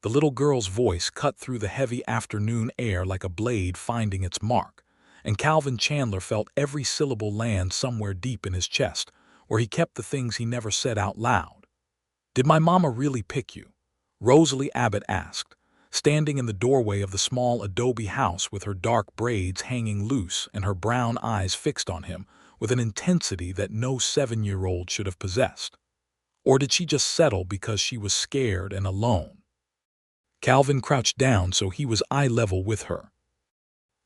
The little girl's voice cut through the heavy afternoon air like a blade finding its mark, and Calvin Chandler felt every syllable land somewhere deep in his chest, where he kept the things he never said out loud. "Did my mama really pick you?" Rosalie Abbott asked, standing in the doorway of the small adobe house with her dark braids hanging loose and her brown eyes fixed on him with an intensity that no 7-year-old should have possessed. Or did she just settle because she was scared and alone? Calvin crouched down so he was eye level with her.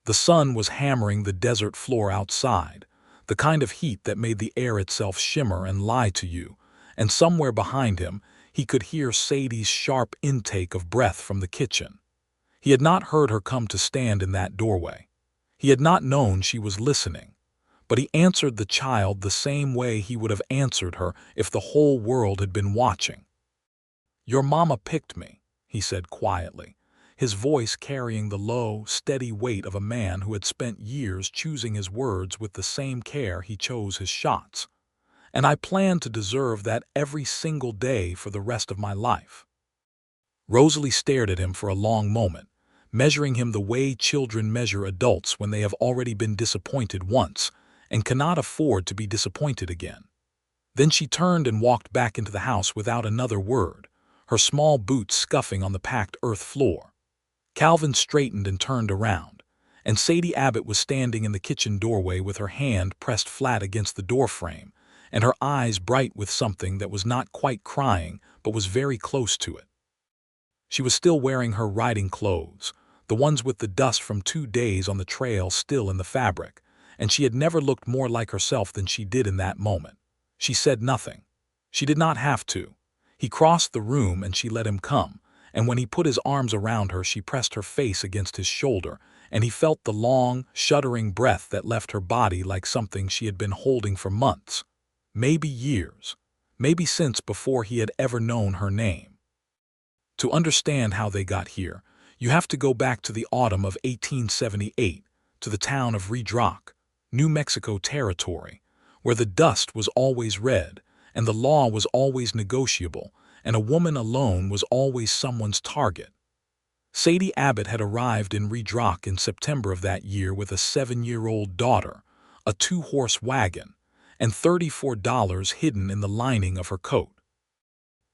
The sun was hammering the desert floor outside, the kind of heat that made the air itself shimmer and lie to you, and somewhere behind him he could hear Sadie's sharp intake of breath from the kitchen. He had not heard her come to stand in that doorway. He had not known she was listening, but he answered the child the same way he would have answered her if the whole world had been watching. "Your mama picked me," he said quietly, his voice carrying the low, steady weight of a man who had spent years choosing his words with the same care he chose his shots. "And I plan to deserve that every single day for the rest of my life." Rosalie stared at him for a long moment, measuring him the way children measure adults when they have already been disappointed once and cannot afford to be disappointed again. Then she turned and walked back into the house without another word, her small boots scuffing on the packed earth floor. Calvin straightened and turned around, and Sadie Abbott was standing in the kitchen doorway with her hand pressed flat against the doorframe, and her eyes bright with something that was not quite crying but was very close to it. She was still wearing her riding clothes, the ones with the dust from 2 days on the trail still in the fabric, and she had never looked more like herself than she did in that moment. She said nothing. She did not have to. He crossed the room and she let him come, and when he put his arms around her she pressed her face against his shoulder, and he felt the long, shuddering breath that left her body like something she had been holding for months, maybe years, maybe since before he had ever known her name. To understand how they got here, you have to go back to the autumn of 1878, to the town of Redrock, New Mexico Territory, where the dust was always red, and the law was always negotiable, and a woman alone was always someone's target. Sadie Abbott had arrived in Redrock in September of that year with a 7-year-old daughter, a 2-horse wagon, and $34 hidden in the lining of her coat.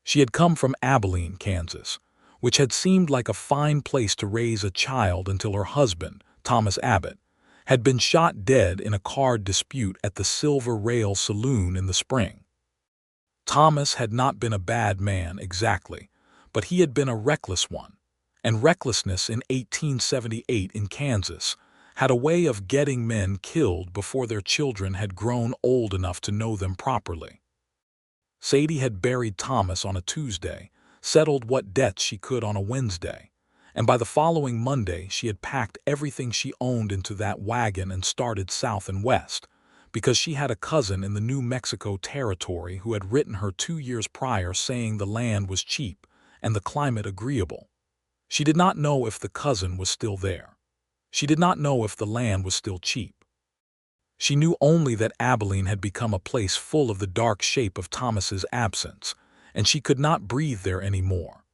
She had come from Abilene, Kansas, which had seemed like a fine place to raise a child until her husband, Thomas Abbott, had been shot dead in a card dispute at the Silver Rail Saloon in the spring. Thomas had not been a bad man exactly, but he had been a reckless one, and recklessness in 1878 in Kansas had a way of getting men killed before their children had grown old enough to know them properly. Sadie had buried Thomas on a Tuesday, settled what debts she could on a Wednesday, and by the following Monday she had packed everything she owned into that wagon and started south and west, because she had a cousin in the New Mexico Territory who had written her 2 years prior saying the land was cheap and the climate agreeable. She did not know if the cousin was still there. She did not know if the land was still cheap. She knew only that Abilene had become a place full of the dark shape of Thomas's absence, and she could not breathe there any more.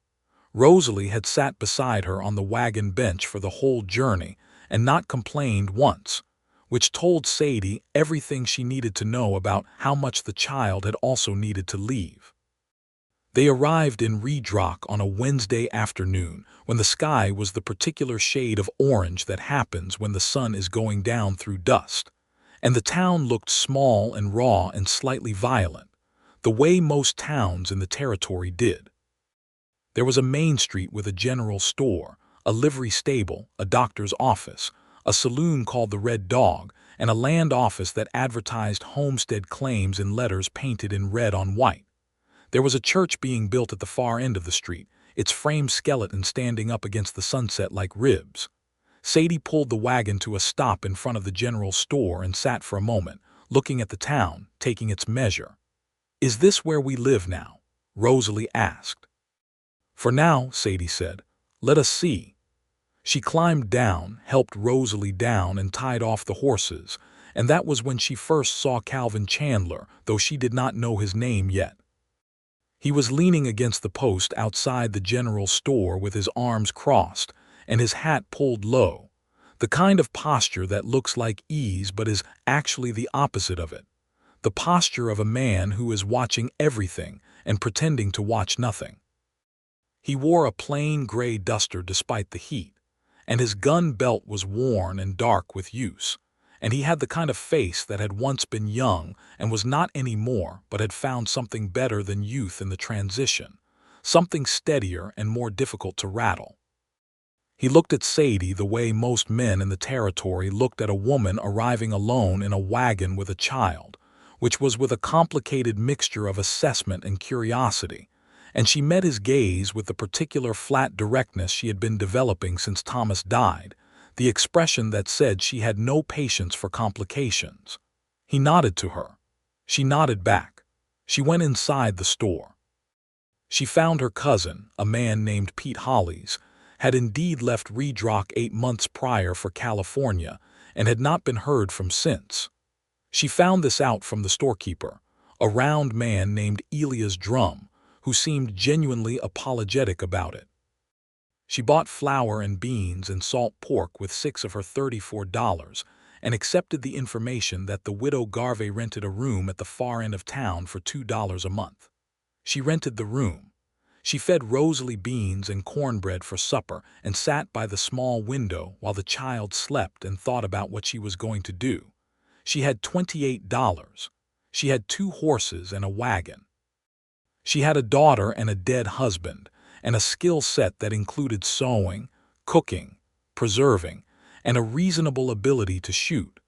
Rosalie had sat beside her on the wagon bench for the whole journey and not complained once, which told Sadie everything she needed to know about how much the child had also needed to leave. They arrived in Redrock on a Wednesday afternoon when the sky was the particular shade of orange that happens when the sun is going down through dust, and the town looked small and raw and slightly violent, the way most towns in the territory did. There was a main street with a general store, a livery stable, a doctor's office, a saloon called the Red Dog, and a land office that advertised homestead claims in letters painted in red on white. There was a church being built at the far end of the street, its framed skeleton standing up against the sunset like ribs. Sadie pulled the wagon to a stop in front of the general store and sat for a moment, looking at the town, taking its measure. "Is this where we live now?" Rosalie asked. "For now," Sadie said. "Let us see." She climbed down, helped Rosalie down, and tied off the horses, and that was when she first saw Calvin Chandler, though she did not know his name yet. He was leaning against the post outside the general store with his arms crossed and his hat pulled low, the kind of posture that looks like ease but is actually the opposite of it, the posture of a man who is watching everything and pretending to watch nothing. He wore a plain gray duster despite the heat, and his gun belt was worn and dark with use, and he had the kind of face that had once been young and was not anymore but had found something better than youth in the transition, something steadier and more difficult to rattle. He looked at Sadie the way most men in the territory looked at a woman arriving alone in a wagon with a child, which was with a complicated mixture of assessment and curiosity, and she met his gaze with the particular flat directness she had been developing since Thomas died, the expression that said she had no patience for complications. He nodded to her. She nodded back. She went inside the store. She found her cousin, a man named Pete Hollies, had indeed left Redrock 8 months prior for California and had not been heard from since. She found this out from the storekeeper, a round man named Elias Drum, who seemed genuinely apologetic about it. She bought flour and beans and salt pork with 6 of her $34 and accepted the information that the widow Garvey rented a room at the far end of town for $2 a month. She rented the room. She fed Rosalie beans and cornbread for supper and sat by the small window while the child slept and thought about what she was going to do. She had $28. She had 2 horses and a wagon. She had a daughter and a dead husband, and a skill set that included sewing, cooking, preserving, and a reasonable ability to shoot,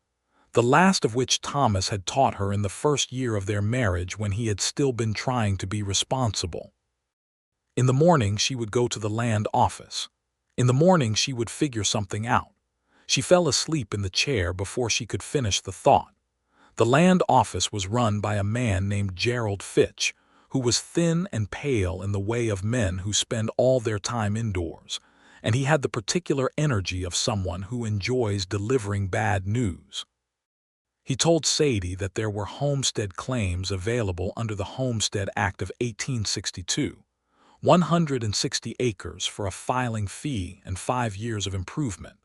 the last of which Thomas had taught her in the first year of their marriage when he had still been trying to be responsible. In the morning she would go to the land office. In the morning she would figure something out. She fell asleep in the chair before she could finish the thought. The land office was run by a man named Gerald Fitch, who was thin and pale in the way of men who spend all their time indoors, and he had the particular energy of someone who enjoys delivering bad news. He told Sadie that there were homestead claims available under the Homestead Act of 1862, 160 acres for a filing fee and 5 years of improvement,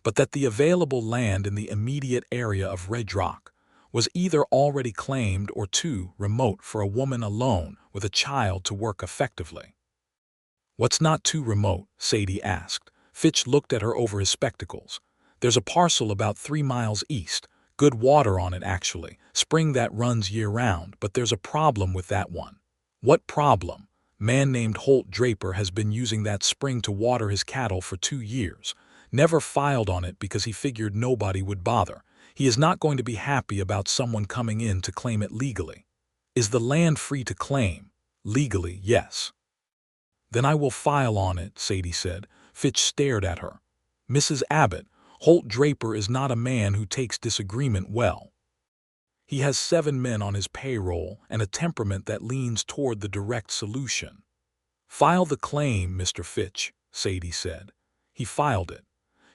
but that the available land in the immediate area of Redrock was either already claimed or too remote for a woman alone with a child to work effectively. "What's not too remote?" Sadie asked. Fitch looked at her over his spectacles. "There's a parcel about 3 miles east, good water on it actually, spring that runs year-round, but there's a problem with that one." "What problem?" "Man named Holt Draper has been using that spring to water his cattle for 2 years. Never filed on it because he figured nobody would bother. He is not going to be happy about someone coming in to claim it legally." "Is the land free to claim?" "Legally, yes." "Then I will file on it," Sadie said. Fitch stared at her. "Mrs. Abbott, Holt Draper is not a man who takes disagreement well. He has 7 men on his payroll and a temperament that leans toward the direct solution." "File the claim, Mr. Fitch," Sadie said. He filed it.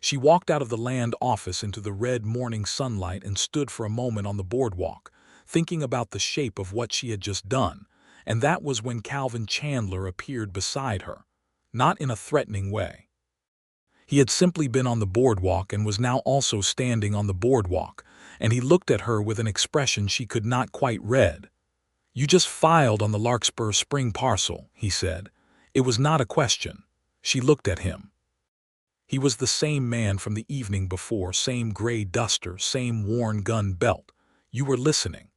She walked out of the land office into the red morning sunlight and stood for a moment on the boardwalk, thinking about the shape of what she had just done, and that was when Calvin Chandler appeared beside her, not in a threatening way. He had simply been on the boardwalk and was now also standing on the boardwalk, and he looked at her with an expression she could not quite read. "You just filed on the Larkspur Spring parcel," he said. It was not a question. She looked at him. He was the same man from the evening before, same gray duster, same worn gun belt. "You were listening."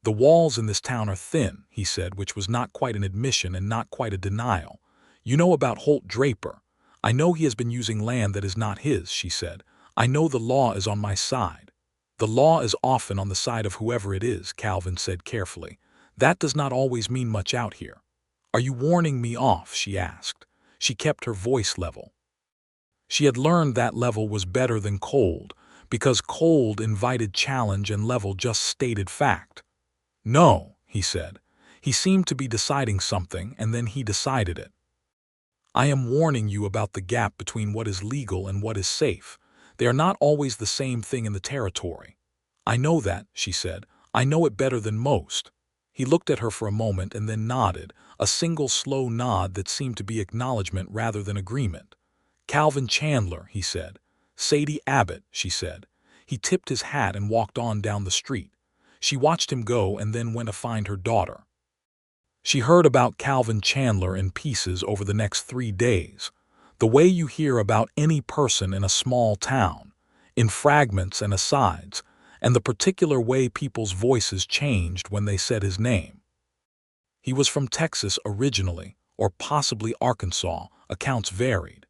"The walls in this town are thin," he said, which was not quite an admission and not quite a denial. "You know about Holt Draper." "I know he has been using land that is not his," she said. "I know the law is on my side." "The law is often on the side of whoever it is," Calvin said carefully. "That does not always mean much out here." "Are you warning me off?" she asked. She kept her voice level. She had learned that level was better than cold, because cold invited challenge and level just stated fact. "No," he said. He seemed to be deciding something, and then he decided it. "I am warning you about the gap between what is legal and what is safe. They are not always the same thing in the territory." "I know that," she said. "I know it better than most." He looked at her for a moment and then nodded, a single slow nod that seemed to be acknowledgement rather than agreement. "Calvin Chandler," he said. "Sadie Abbott," she said. He tipped his hat and walked on down the street. She watched him go and then went to find her daughter. She heard about Calvin Chandler in pieces over the next 3 days, the way you hear about any person in a small town, in fragments and asides, and the particular way people's voices changed when they said his name. He was from Texas originally, or possibly Arkansas, accounts varied.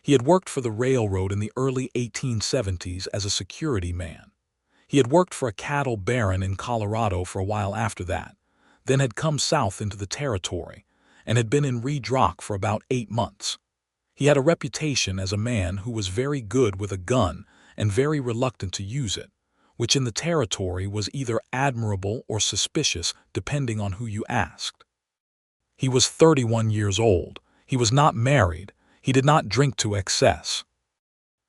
He had worked for the railroad in the early 1870s as a security man. He had worked for a cattle baron in Colorado for a while after that, then had come south into the territory, and had been in Red Rock for about 8 months. He had a reputation as a man who was very good with a gun and very reluctant to use it, which in the territory was either admirable or suspicious depending on who you asked. He was 31 years old. He was not married. He did not drink to excess.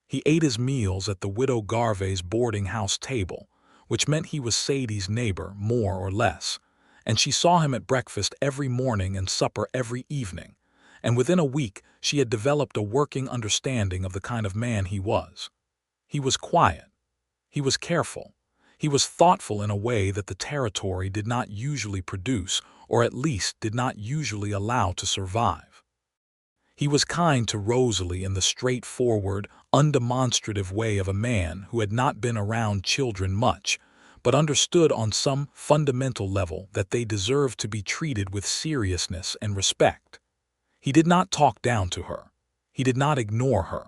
He ate his meals at the widow Garvey's boarding house table, which meant he was Sadie's neighbor, more or less, and she saw him at breakfast every morning and supper every evening, and within a week she had developed a working understanding of the kind of man he was. He was quiet. He was careful. He was thoughtful in a way that the territory did not usually produce, or at least did not usually allow to survive. He was kind to Rosalie in the straightforward, undemonstrative way of a man who had not been around children much, but understood on some fundamental level that they deserved to be treated with seriousness and respect. He did not talk down to her. He did not ignore her.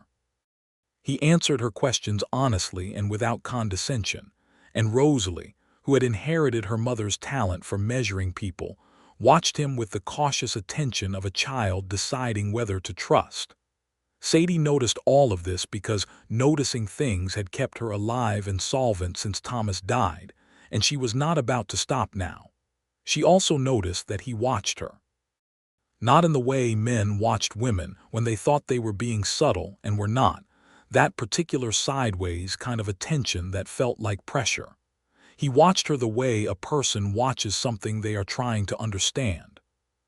He answered her questions honestly and without condescension, and Rosalie, who had inherited her mother's talent for measuring people, watched him with the cautious attention of a child deciding whether to trust. Sadie noticed all of this because noticing things had kept her alive and solvent since Thomas died, and she was not about to stop now. She also noticed that he watched her. Not in the way men watched women when they thought they were being subtle and were not, that particular sideways kind of attention that felt like pressure. He watched her the way a person watches something they are trying to understand,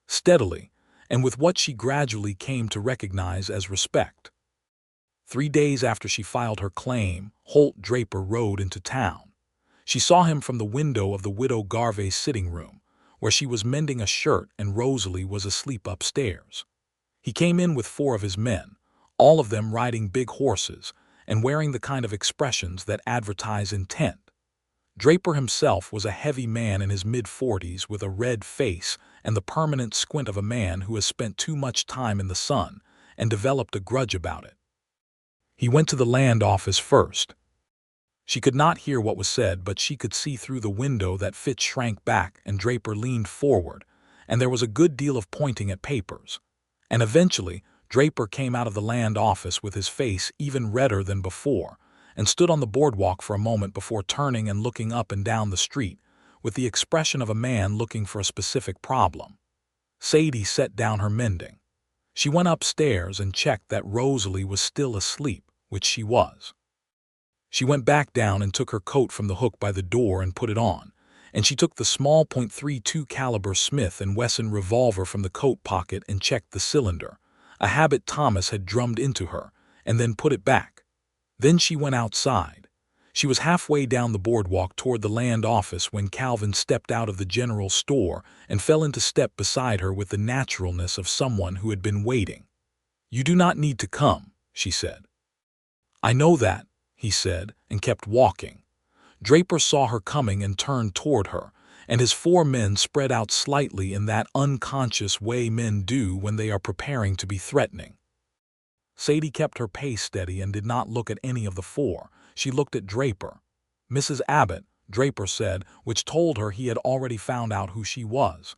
steadily, and with what she gradually came to recognize as respect. 3 days after she filed her claim, Holt Draper rode into town. She saw him from the window of the widow Garvey's sitting room, where she was mending a shirt and Rosalie was asleep upstairs. He came in with 4 of his men, all of them riding big horses and wearing the kind of expressions that advertise intent. Draper himself was a heavy man in his mid-40s with a red face and the permanent squint of a man who has spent too much time in the sun and developed a grudge about it. He went to the land office first. She could not hear what was said, but she could see through the window that Fitch shrank back and Draper leaned forward, and there was a good deal of pointing at papers. And eventually, Draper came out of the land office with his face even redder than before, and stood on the boardwalk for a moment before turning and looking up and down the street, with the expression of a man looking for a specific problem. Sadie set down her mending. She went upstairs and checked that Rosalie was still asleep, which she was. She went back down and took her coat from the hook by the door and put it on, and she took the small .32 caliber Smith & Wesson revolver from the coat pocket and checked the cylinder, a habit Thomas had drummed into her, and then put it back. Then she went outside. She was halfway down the boardwalk toward the land office when Calvin stepped out of the general store and fell into step beside her with the naturalness of someone who had been waiting. "You do not need to come," she said. "I know that," he said, and kept walking. Draper saw her coming and turned toward her, and his 4 men spread out slightly in that unconscious way men do when they are preparing to be threatening. Sadie kept her pace steady and did not look at any of the 4. She looked at Draper. "Mrs. Abbott," Draper said, which told her he had already found out who she was.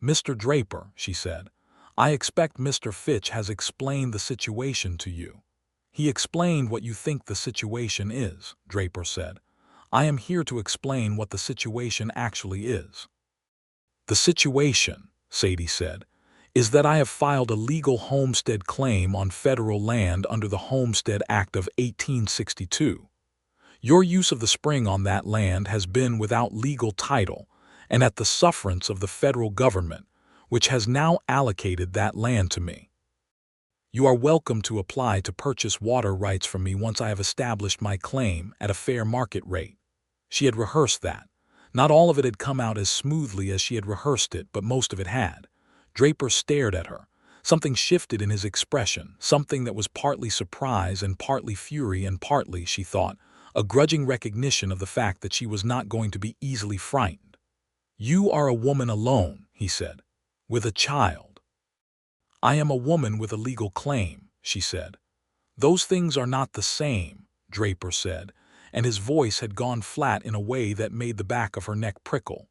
"Mr. Draper," she said, "I expect Mr. Fitch has explained the situation to you." "He explained what you think the situation is," Draper said. "I am here to explain what the situation actually is." "The situation," Sadie said, "is that I have filed a legal homestead claim on federal land under the Homestead Act of 1862. Your use of the spring on that land has been without legal title, and at the sufferance of the federal government, which has now allocated that land to me. You are welcome to apply to purchase water rights from me once I have established my claim at a fair market rate. She had rehearsed that. Not all of it had come out as smoothly as she had rehearsed it, but most of it had. Draper stared at her. Something shifted in his expression, something that was partly surprise and partly fury and partly, she thought, a grudging recognition of the fact that she was not going to be easily frightened. You are a woman alone, he said, with a child. I am a woman with a legal claim, she said. Those things are not the same, Draper said, and his voice had gone flat in a way that made the back of her neck prickle.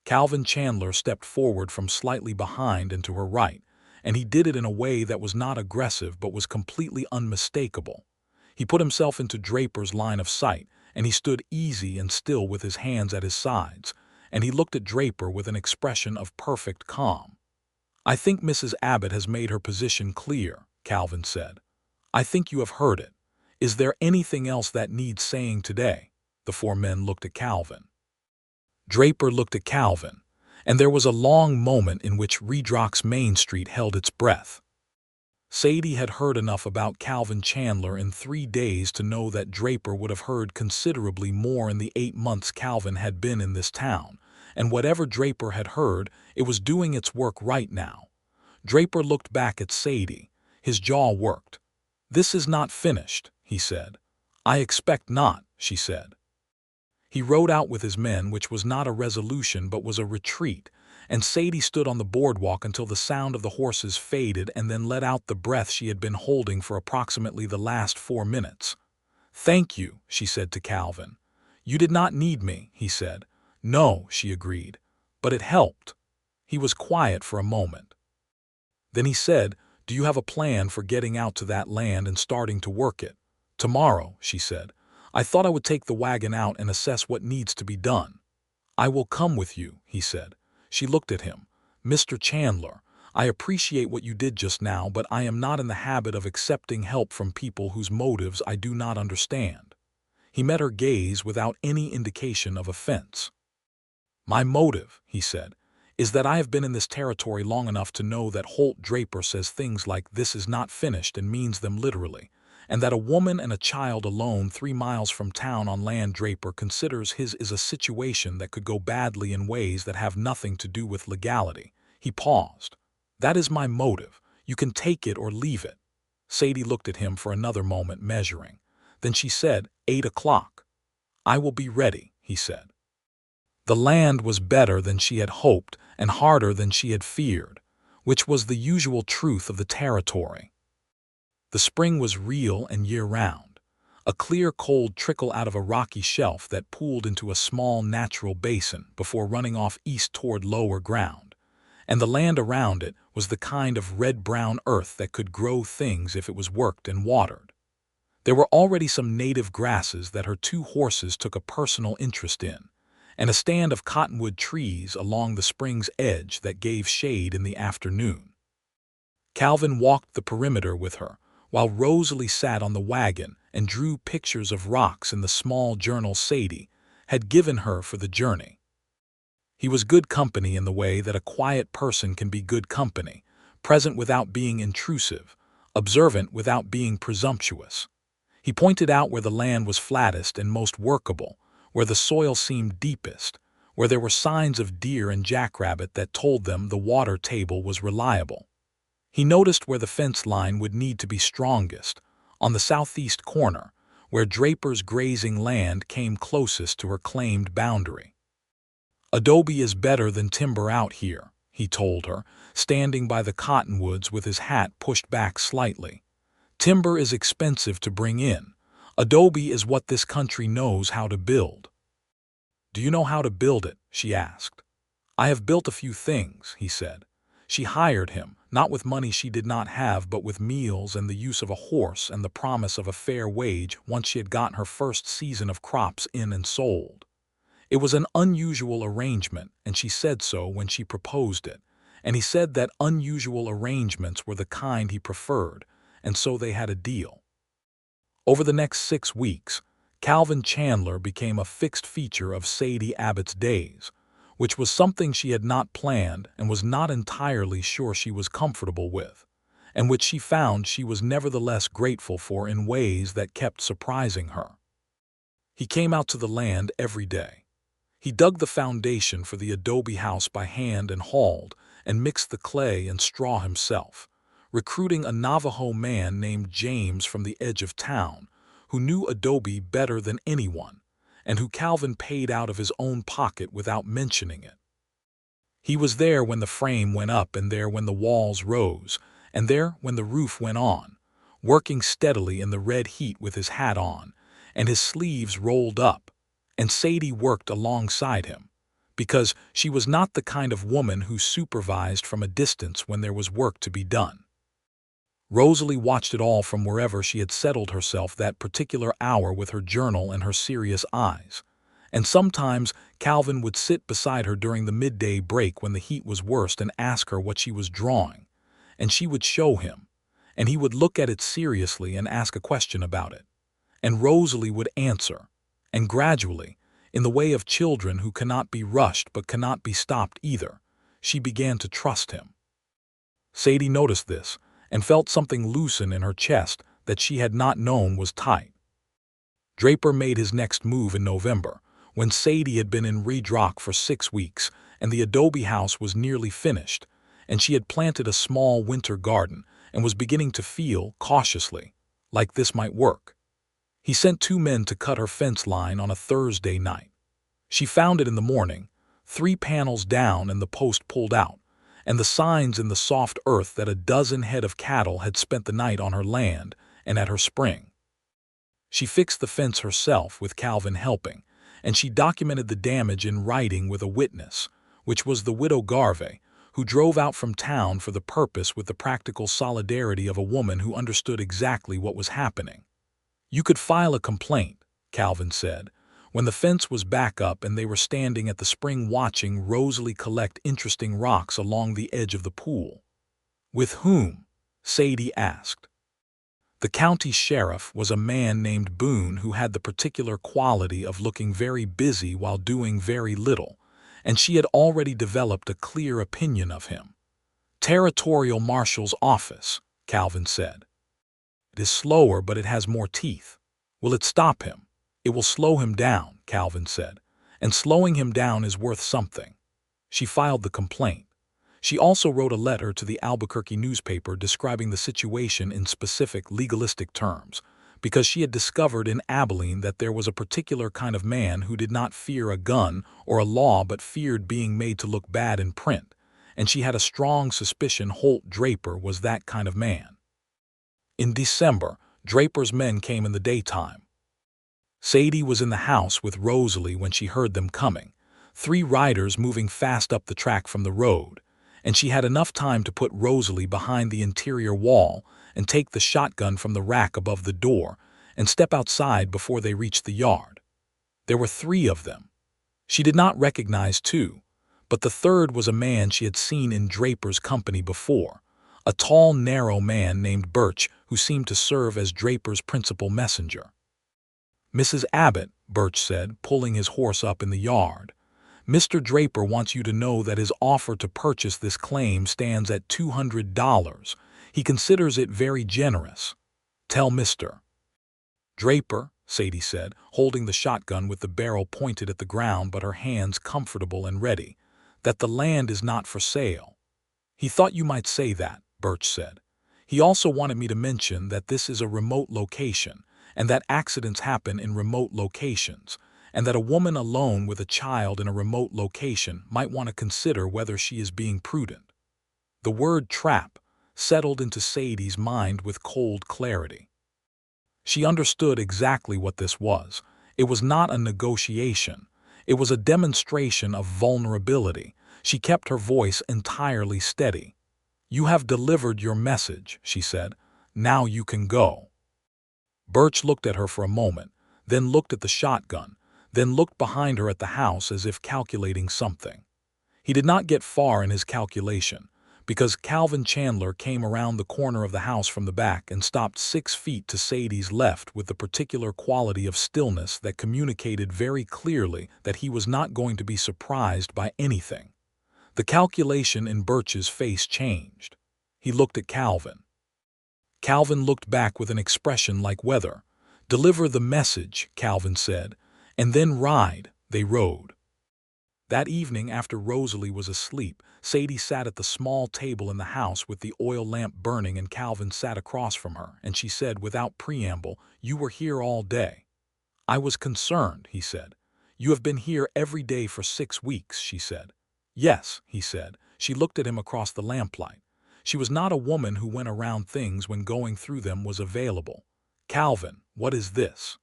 Calvin Chandler stepped forward from slightly behind and to her right, and he did it in a way that was not aggressive but was completely unmistakable. He put himself into Draper's line of sight, and he stood easy and still with his hands at his sides, and he looked at Draper with an expression of perfect calm. I think Mrs. Abbott has made her position clear, Calvin said. I think you have heard it. Is there anything else that needs saying today? The four men looked at Calvin. Draper looked at Calvin, and there was a long moment in which Redrox Main Street held its breath. Sadie had heard enough about Calvin Chandler in 3 days to know that Draper would have heard considerably more in the 8 months Calvin had been in this town, and whatever Draper had heard, it was doing its work right now. Draper looked back at Sadie. His jaw worked. This is not finished, he said. I expect not, she said. He rode out with his men, which was not a resolution but was a retreat, and Sadie stood on the boardwalk until the sound of the horses faded and then let out the breath she had been holding for approximately the last 4 minutes. Thank you, she said to Calvin. You did not need me, he said. No, she agreed, but it helped. He was quiet for a moment. Then he said, Do you have a plan for getting out to that land and starting to work it? Tomorrow, she said. I thought I would take the wagon out and assess what needs to be done. I will come with you, he said. She looked at him. Mr. Chandler, I appreciate what you did just now, but I am not in the habit of accepting help from people whose motives I do not understand. He met her gaze without any indication of offense. My motive, he said, is that I have been in this territory long enough to know that Holt Draper says things like this is not finished and means them literally, and that a woman and a child alone 3 miles from town on land Draper considers his is a situation that could go badly in ways that have nothing to do with legality. He paused. That is my motive. You can take it or leave it. Sadie looked at him for another moment, measuring. Then she said, 8 o'clock. I will be ready, he said. The land was better than she had hoped and harder than she had feared, which was the usual truth of the territory. The spring was real and year-round, a clear cold trickle out of a rocky shelf that pooled into a small natural basin before running off east toward lower ground, and the land around it was the kind of red-brown earth that could grow things if it was worked and watered. There were already some native grasses that her 2 horses took a personal interest in, and a stand of cottonwood trees along the spring's edge that gave shade in the afternoon. Calvin walked the perimeter with her, while Rosalie sat on the wagon and drew pictures of rocks in the small journal Sadie had given her for the journey. He was good company in the way that a quiet person can be good company, present without being intrusive, observant without being presumptuous. He pointed out where the land was flattest and most workable, where the soil seemed deepest, where there were signs of deer and jackrabbit that told them the water table was reliable. He noticed where the fence line would need to be strongest, on the southeast corner, where Draper's grazing land came closest to her claimed boundary. Adobe is better than timber out here, he told her, standing by the cottonwoods with his hat pushed back slightly. Timber is expensive to bring in. Adobe is what this country knows how to build. Do you know how to build it? She asked. I have built a few things, he said. She hired him, not with money she did not have, but with meals and the use of a horse and the promise of a fair wage once she had gotten her first season of crops in and sold. It was an unusual arrangement, and she said so when she proposed it, and he said that unusual arrangements were the kind he preferred, and so they had a deal. Over the next 6 weeks, Calvin Chandler became a fixed feature of Sadie Abbott's days. which was something she had not planned and was not entirely sure she was comfortable with, and which she found she was nevertheless grateful for in ways that kept surprising her. He came out to the land every day. He dug the foundation for the adobe house by hand and hauled and mixed the clay and straw himself, recruiting a Navajo man named James from the edge of town, who knew adobe better than anyone, and who Calvin paid out of his own pocket without mentioning it. He was there when the frame went up and there when the walls rose, and there when the roof went on, working steadily in the red heat with his hat on, and his sleeves rolled up, and Sadie worked alongside him, because she was not the kind of woman who supervised from a distance when there was work to be done. Rosalie watched it all from wherever she had settled herself that particular hour with her journal and her serious eyes, and sometimes Calvin would sit beside her during the midday break when the heat was worst and ask her what she was drawing, and she would show him, and he would look at it seriously and ask a question about it, and Rosalie would answer, and gradually, in the way of children who cannot be rushed but cannot be stopped either, she began to trust him. Sadie noticed this and felt something loosen in her chest that she had not known was tight. Draper made his next move in November, when Sadie had been in Redrock for 6 weeks and the adobe house was nearly finished, and she had planted a small winter garden and was beginning to feel, cautiously, like this might work. He sent 2 men to cut her fence line on a Thursday night. She found it in the morning, 3 panels down and the post pulled out, and the signs in the soft earth that a dozen head of cattle had spent the night on her land and at her spring. She fixed the fence herself with Calvin helping, and she documented the damage in writing with a witness, which was the widow Garvey, who drove out from town for the purpose with the practical solidarity of a woman who understood exactly what was happening. You could file a complaint, Calvin said, when the fence was back up and they were standing at the spring watching Rosalie collect interesting rocks along the edge of the pool. With whom? Sadie asked. The county sheriff was a man named Boone who had the particular quality of looking very busy while doing very little, and she had already developed a clear opinion of him. Territorial Marshal's office, Calvin said. It is slower, but it has more teeth. Will it stop him? It will slow him down, Calvin said, and slowing him down is worth something. She filed the complaint. She also wrote a letter to the Albuquerque newspaper describing the situation in specific legalistic terms, because she had discovered in Abilene that there was a particular kind of man who did not fear a gun or a law but feared being made to look bad in print, and she had a strong suspicion Holt Draper was that kind of man. In December, Draper's men came in the daytime. Sadie was in the house with Rosalie when she heard them coming, 3 riders moving fast up the track from the road, and she had enough time to put Rosalie behind the interior wall and take the shotgun from the rack above the door and step outside before they reached the yard. There were 3 of them. She did not recognize 2, but the third was a man she had seen in Draper's company before, a tall, narrow man named Birch who seemed to serve as Draper's principal messenger. Mrs. Abbott, Birch said, pulling his horse up in the yard, Mr. Draper wants you to know that his offer to purchase this claim stands at $200. He considers it very generous. Tell Mr. Draper, Sadie said, holding the shotgun with the barrel pointed at the ground but her hands comfortable and ready, that the land is not for sale. He thought you might say that, Birch said. He also wanted me to mention that this is a remote location, and that accidents happen in remote locations, and that a woman alone with a child in a remote location might want to consider whether she is being prudent. The word trap settled into Sadie's mind with cold clarity. She understood exactly what this was. It was not a negotiation. It was a demonstration of vulnerability. She kept her voice entirely steady. You have delivered your message, she said. Now you can go. Birch looked at her for a moment, then looked at the shotgun, then looked behind her at the house as if calculating something. He did not get far in his calculation, because Calvin Chandler came around the corner of the house from the back and stopped 6 feet to Sadie's left with the particular quality of stillness that communicated very clearly that he was not going to be surprised by anything. The calculation in Birch's face changed. He looked at Calvin. Calvin looked back with an expression like weather. "Deliver the message," Calvin said, "and then ride." They rode. That evening, after Rosalie was asleep, Sadie sat at the small table in the house with the oil lamp burning, and Calvin sat across from her, and she said without preamble, "You were here all day." "I was concerned," he said. "You have been here every day for 6 weeks," she said. "Yes," he said. She looked at him across the lamplight. She was not a woman who went around things when going through them was available. "Calvin, what is this?"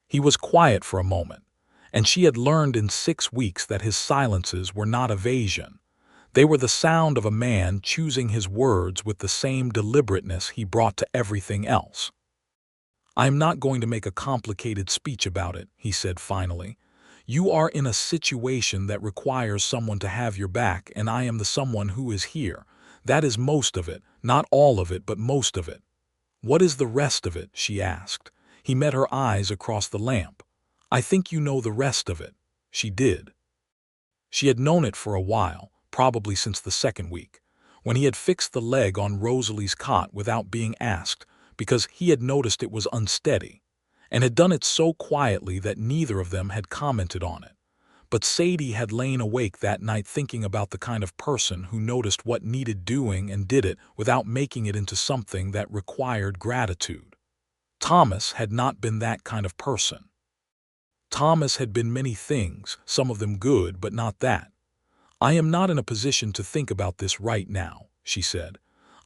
He was quiet for a moment, and she had learned in 6 weeks that his silences were not evasion. They were the sound of a man choosing his words with the same deliberateness he brought to everything else. "I am not going to make a complicated speech about it," he said finally. "You are in a situation that requires someone to have your back, and I am the someone who is here. That is most of it, not all of it, but most of it." "What is the rest of it?" she asked. He met her eyes across the lamp. "I think you know the rest of it." She did. She had known it for a while, probably since the 2nd week, when he had fixed the leg on Rosalie's cot without being asked, because he had noticed it was unsteady, and had done it so quietly that neither of them had commented on it. But Sadie had lain awake that night thinking about the kind of person who noticed what needed doing and did it without making it into something that required gratitude. Thomas had not been that kind of person. Thomas had been many things, some of them good, but not that. "I am not in a position to think about this right now," she said.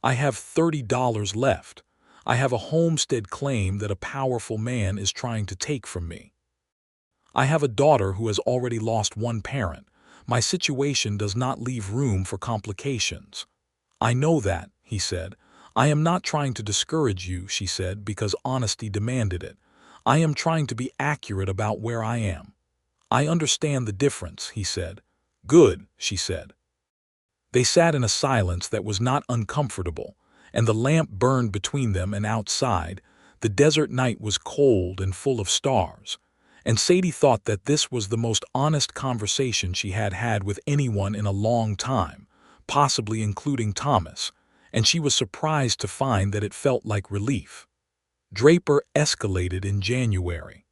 "I have $30 left. I have a homestead claim that a powerful man is trying to take from me. I have a daughter who has already lost one parent. My situation does not leave room for complications." "I know that," he said. "I am not trying to discourage you," she said, because honesty demanded it. "I am trying to be accurate about where I am." "I understand the difference," he said. "Good," she said. They sat in a silence that was not uncomfortable, and the lamp burned between them and outside. The desert night was cold and full of stars, and Sadie thought that this was the most honest conversation she had had with anyone in a long time, possibly including Thomas, and she was surprised to find that it felt like relief. Draper escalated in January.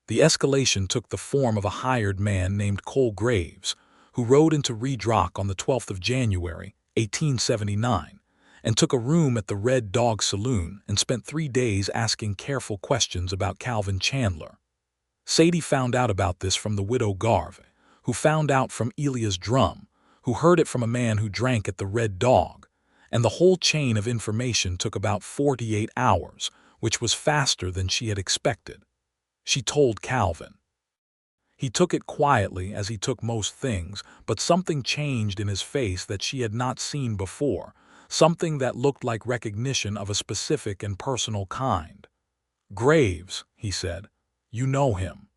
The escalation took the form of a hired man named Cole Graves, who rode into Red Rock on the 12th of January, 1879, and took a room at the Red Dog Saloon and spent 3 days asking careful questions about Calvin Chandler. Sadie found out about this from the widow Garvey, who found out from Elias Drum, who heard it from a man who drank at the Red Dog, and the whole chain of information took about 48 hours, which was faster than she had expected. She told Calvin. He took it quietly, as he took most things, but something changed in his face that she had not seen before, something that looked like recognition of a specific and personal kind. "Graves," he said. "You know him."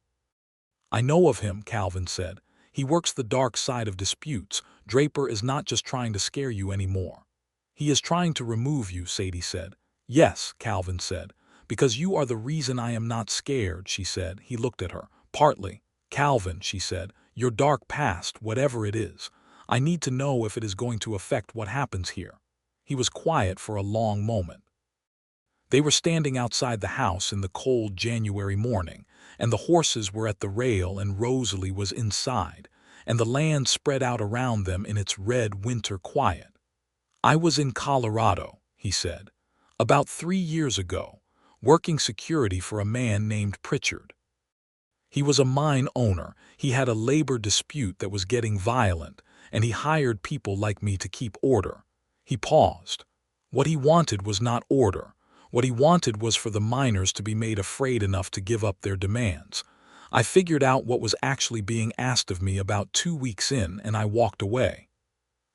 "I know of him," Calvin said. "He works the dark side of disputes. Draper is not just trying to scare you anymore. He is trying to remove you," Sadie said. "Yes," Calvin said. "Because you are the reason I am not scared," she said. He looked at her. "Partly. Calvin," she said, "your dark past, whatever it is. I need to know if it is going to affect what happens here." He was quiet for a long moment. They were standing outside the house in the cold January morning, and the horses were at the rail and Rosalie was inside, and the land spread out around them in its red winter quiet. "I was in Colorado," he said, "about 3 years ago, working security for a man named Pritchard. He was a mine owner. He had a labor dispute that was getting violent, and he hired people like me to keep order." He paused. What he wanted was not order. What he wanted was for the miners to be made afraid enough to give up their demands. "I figured out what was actually being asked of me about 2 weeks in, and I walked away."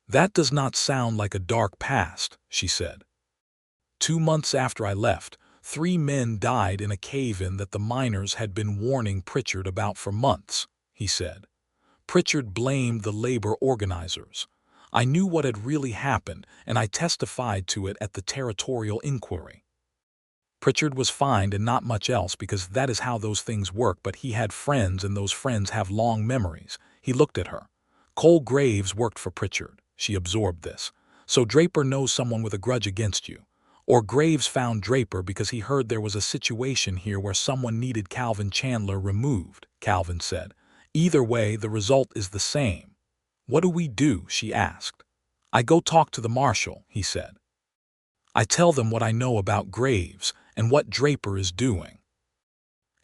"That does not sound like a dark past," she said. 2 months after I left, 3 men died in a cave-in that the miners had been warning Pritchard about for months," he said. "Pritchard blamed the labor organizers. I knew what had really happened, and I testified to it at the territorial inquiry. Pritchard was fined and not much else because that is how those things work, but he had friends and those friends have long memories. He looked at her. Cole Graves worked for Pritchard. She absorbed this. So Draper knows someone with a grudge against you. Or Graves found Draper because he heard there was a situation here where someone needed Calvin Chandler removed, Calvin said. Either way, the result is the same. What do we do? She asked. I go talk to the marshal, he said. I tell them what I know about Graves and what Draper is doing.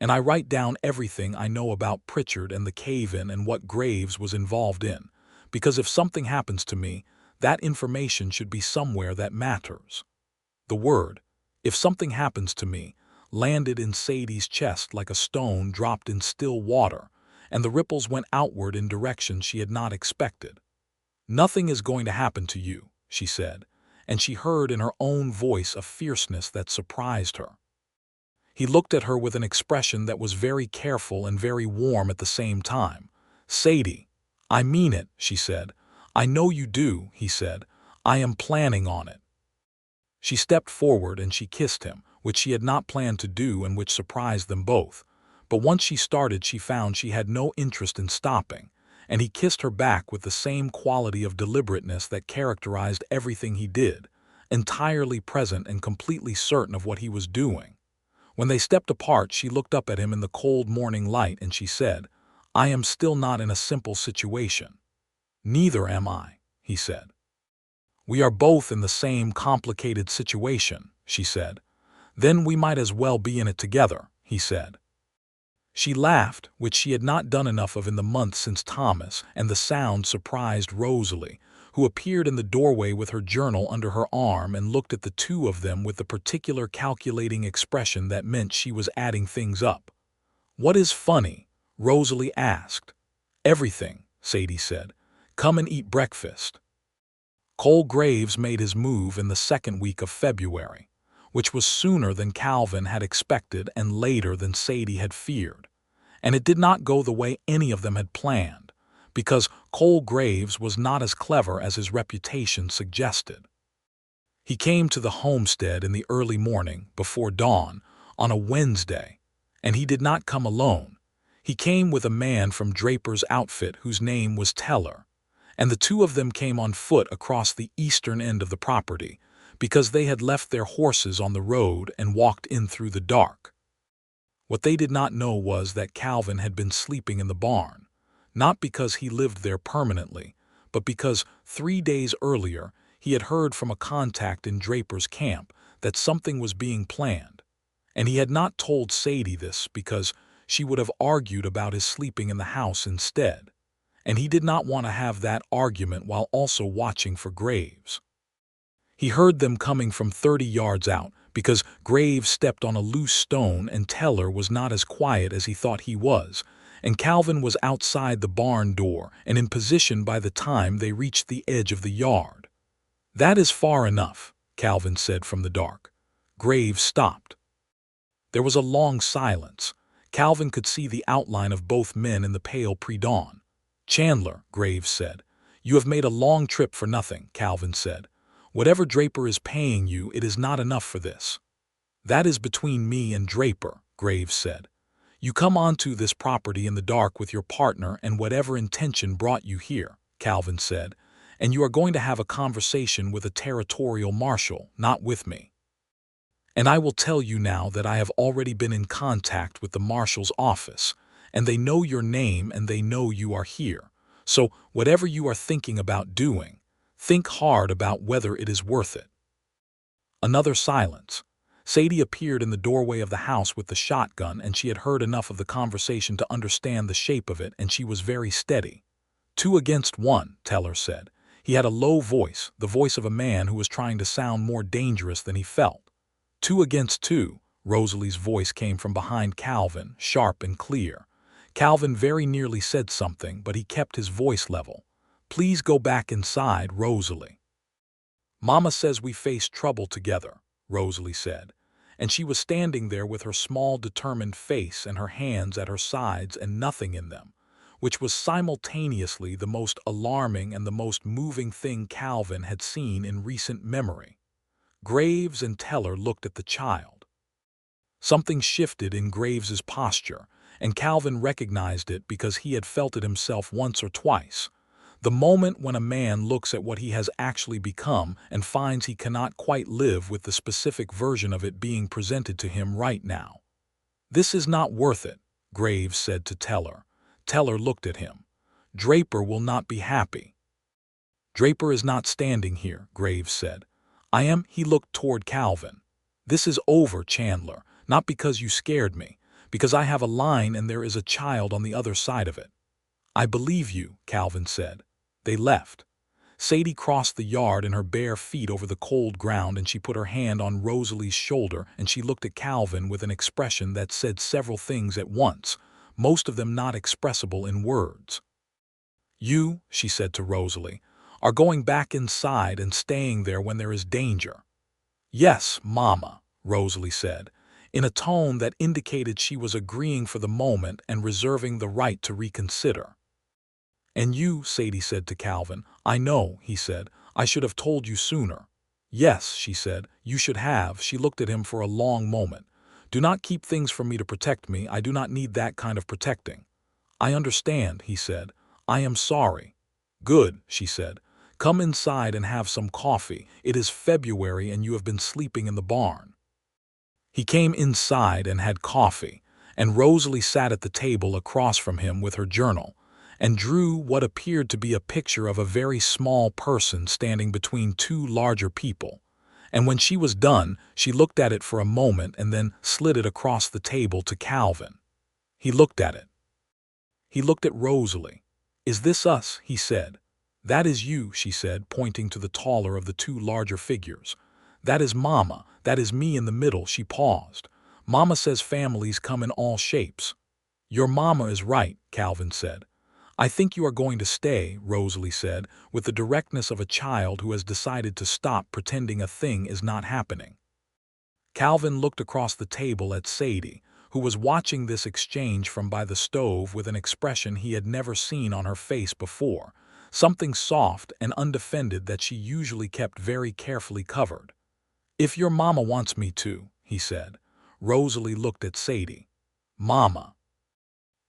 And I write down everything I know about Pritchard and the cave-in and what Graves was involved in, because if something happens to me, that information should be somewhere that matters. The word, if something happens to me, landed in Sadie's chest like a stone dropped in still water, and the ripples went outward in directions she had not expected. Nothing is going to happen to you, she said, and she heard in her own voice a fierceness that surprised her. He looked at her with an expression that was very careful and very warm at the same time. Sadie, I mean it, she said. I know you do, he said. I am planning on it. She stepped forward and she kissed him, which she had not planned to do and which surprised them both. But once she started, she found she had no interest in stopping, and he kissed her back with the same quality of deliberateness that characterized everything he did, entirely present and completely certain of what he was doing. When they stepped apart, she looked up at him in the cold morning light and she said, I am still not in a simple situation. Neither am I, he said. We are both in the same complicated situation, she said. Then we might as well be in it together, he said. She laughed, which she had not done enough of in the months since Thomas, and the sound surprised Rosalie, who appeared in the doorway with her journal under her arm and looked at the two of them with the particular calculating expression that meant she was adding things up. What is funny? Rosalie asked. Everything, Sadie said. Come and eat breakfast. Cole Graves made his move in the second week of February, which was sooner than Calvin had expected and later than Sadie had feared. And it did not go the way any of them had planned, because Cole Graves was not as clever as his reputation suggested. He came to the homestead in the early morning, before dawn, on a Wednesday, and he did not come alone. He came with a man from Draper's outfit whose name was Teller, and the two of them came on foot across the eastern end of the property, because they had left their horses on the road and walked in through the dark. What they did not know was that Calvin had been sleeping in the barn, not because he lived there permanently, but because 3 days earlier he had heard from a contact in Draper's camp that something was being planned, and he had not told Sadie this because she would have argued about his sleeping in the house instead, and he did not want to have that argument while also watching for Graves. He heard them coming from 30 yards out because Graves stepped on a loose stone and Teller was not as quiet as he thought he was, and Calvin was outside the barn door and in position by the time they reached the edge of the yard. That is far enough, Calvin said from the dark. Graves stopped. There was a long silence. Calvin could see the outline of both men in the pale pre-dawn. Chandler, Graves said. You have made a long trip for nothing, Calvin said. Whatever Draper is paying you, it is not enough for this. That is between me and Draper, Graves said. You come onto this property in the dark with your partner and whatever intention brought you here, Calvin said, and you are going to have a conversation with a territorial marshal, not with me. And I will tell you now that I have already been in contact with the marshal's office, and they know your name and they know you are here. So whatever you are thinking about doing, think hard about whether it is worth it. Another silence. Sadie appeared in the doorway of the house with the shotgun, and she had heard enough of the conversation to understand the shape of it, and she was very steady. 2 against 1, Teller said. He had a low voice, the voice of a man who was trying to sound more dangerous than he felt. 2 against 2, Rosalie's voice came from behind Calvin, sharp and clear. Calvin very nearly said something, but he kept his voice level. Please go back inside, Rosalie. Mama says we face trouble together, Rosalie said, and she was standing there with her small, determined face and her hands at her sides and nothing in them, which was simultaneously the most alarming and the most moving thing Calvin had seen in recent memory. Graves and Teller looked at the child. Something shifted in Graves's posture, and Calvin recognized it because he had felt it himself once or twice. The moment when a man looks at what he has actually become and finds he cannot quite live with the specific version of it being presented to him right now. "This is not worth it," Graves said to Teller. Teller looked at him. "Draper will not be happy." "Draper is not standing here," Graves said. "I am." He looked toward Calvin. "This is over, Chandler, not because you scared me, because I have a line and there is a child on the other side of it." "I believe you," Calvin said. They left. Sadie crossed the yard in her bare feet over the cold ground, and she put her hand on Rosalie's shoulder, and she looked at Calvin with an expression that said several things at once, most of them not expressible in words. "You," she said to Rosalie, "are going back inside and staying there when there is danger." "Yes, Mama," Rosalie said, in a tone that indicated she was agreeing for the moment and reserving the right to reconsider. "And you," Sadie said to Calvin. "I know," he said. "I should have told you sooner." "Yes," she said, "you should have." She looked at him for a long moment. "Do not keep things from me to protect me. I do not need that kind of protecting." "I understand," he said. "I am sorry." "Good," she said. "Come inside and have some coffee. It is February and you have been sleeping in the barn." He came inside and had coffee, and Rosalie sat at the table across from him with her journal, and drew what appeared to be a picture of a very small person standing between two larger people. And when she was done, she looked at it for a moment and then slid it across the table to Calvin. He looked at it. He looked at Rosalie. "Is this us?" he said. "That is you," she said, pointing to the taller of the two larger figures. "That is Mama. That is me in the middle." She paused. "Mama says families come in all shapes." "Your Mama is right," Calvin said. "I think you are going to stay," Rosalie said, with the directness of a child who has decided to stop pretending a thing is not happening. Calvin looked across the table at Sadie, who was watching this exchange from by the stove with an expression he had never seen on her face before, something soft and undefended that she usually kept very carefully covered. "If your Mama wants me to," he said. Rosalie looked at Sadie. "Mama."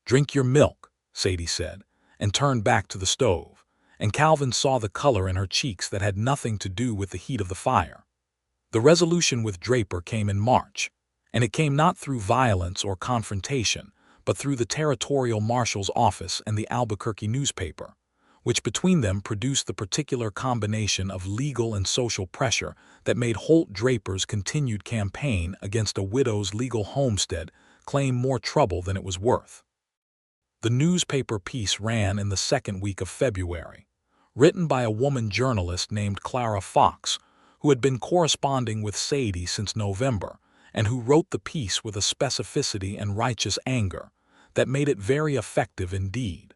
"Drink your milk," Sadie said, and turned back to the stove, and Calvin saw the color in her cheeks that had nothing to do with the heat of the fire. The resolution with Draper came in March, and it came not through violence or confrontation, but through the territorial marshal's office and the Albuquerque newspaper, which between them produced the particular combination of legal and social pressure that made Holt Draper's continued campaign against a widow's legal homestead claim more trouble than it was worth. The newspaper piece ran in the second week of February, written by a woman journalist named Clara Fox, who had been corresponding with Sadie since November, and who wrote the piece with a specificity and righteous anger that made it very effective indeed.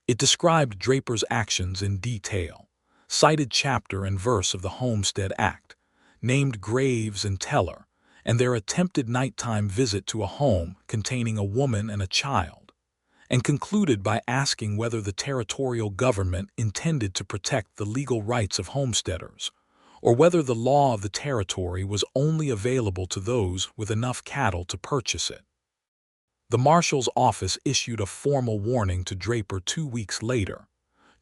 It described Draper's actions in detail, cited chapter and verse of the Homestead Act, named Graves and Teller, and their attempted nighttime visit to a home containing a woman and a child, and concluded by asking whether the territorial government intended to protect the legal rights of homesteaders, or whether the law of the territory was only available to those with enough cattle to purchase it. The marshal's office issued a formal warning to Draper 2 weeks later.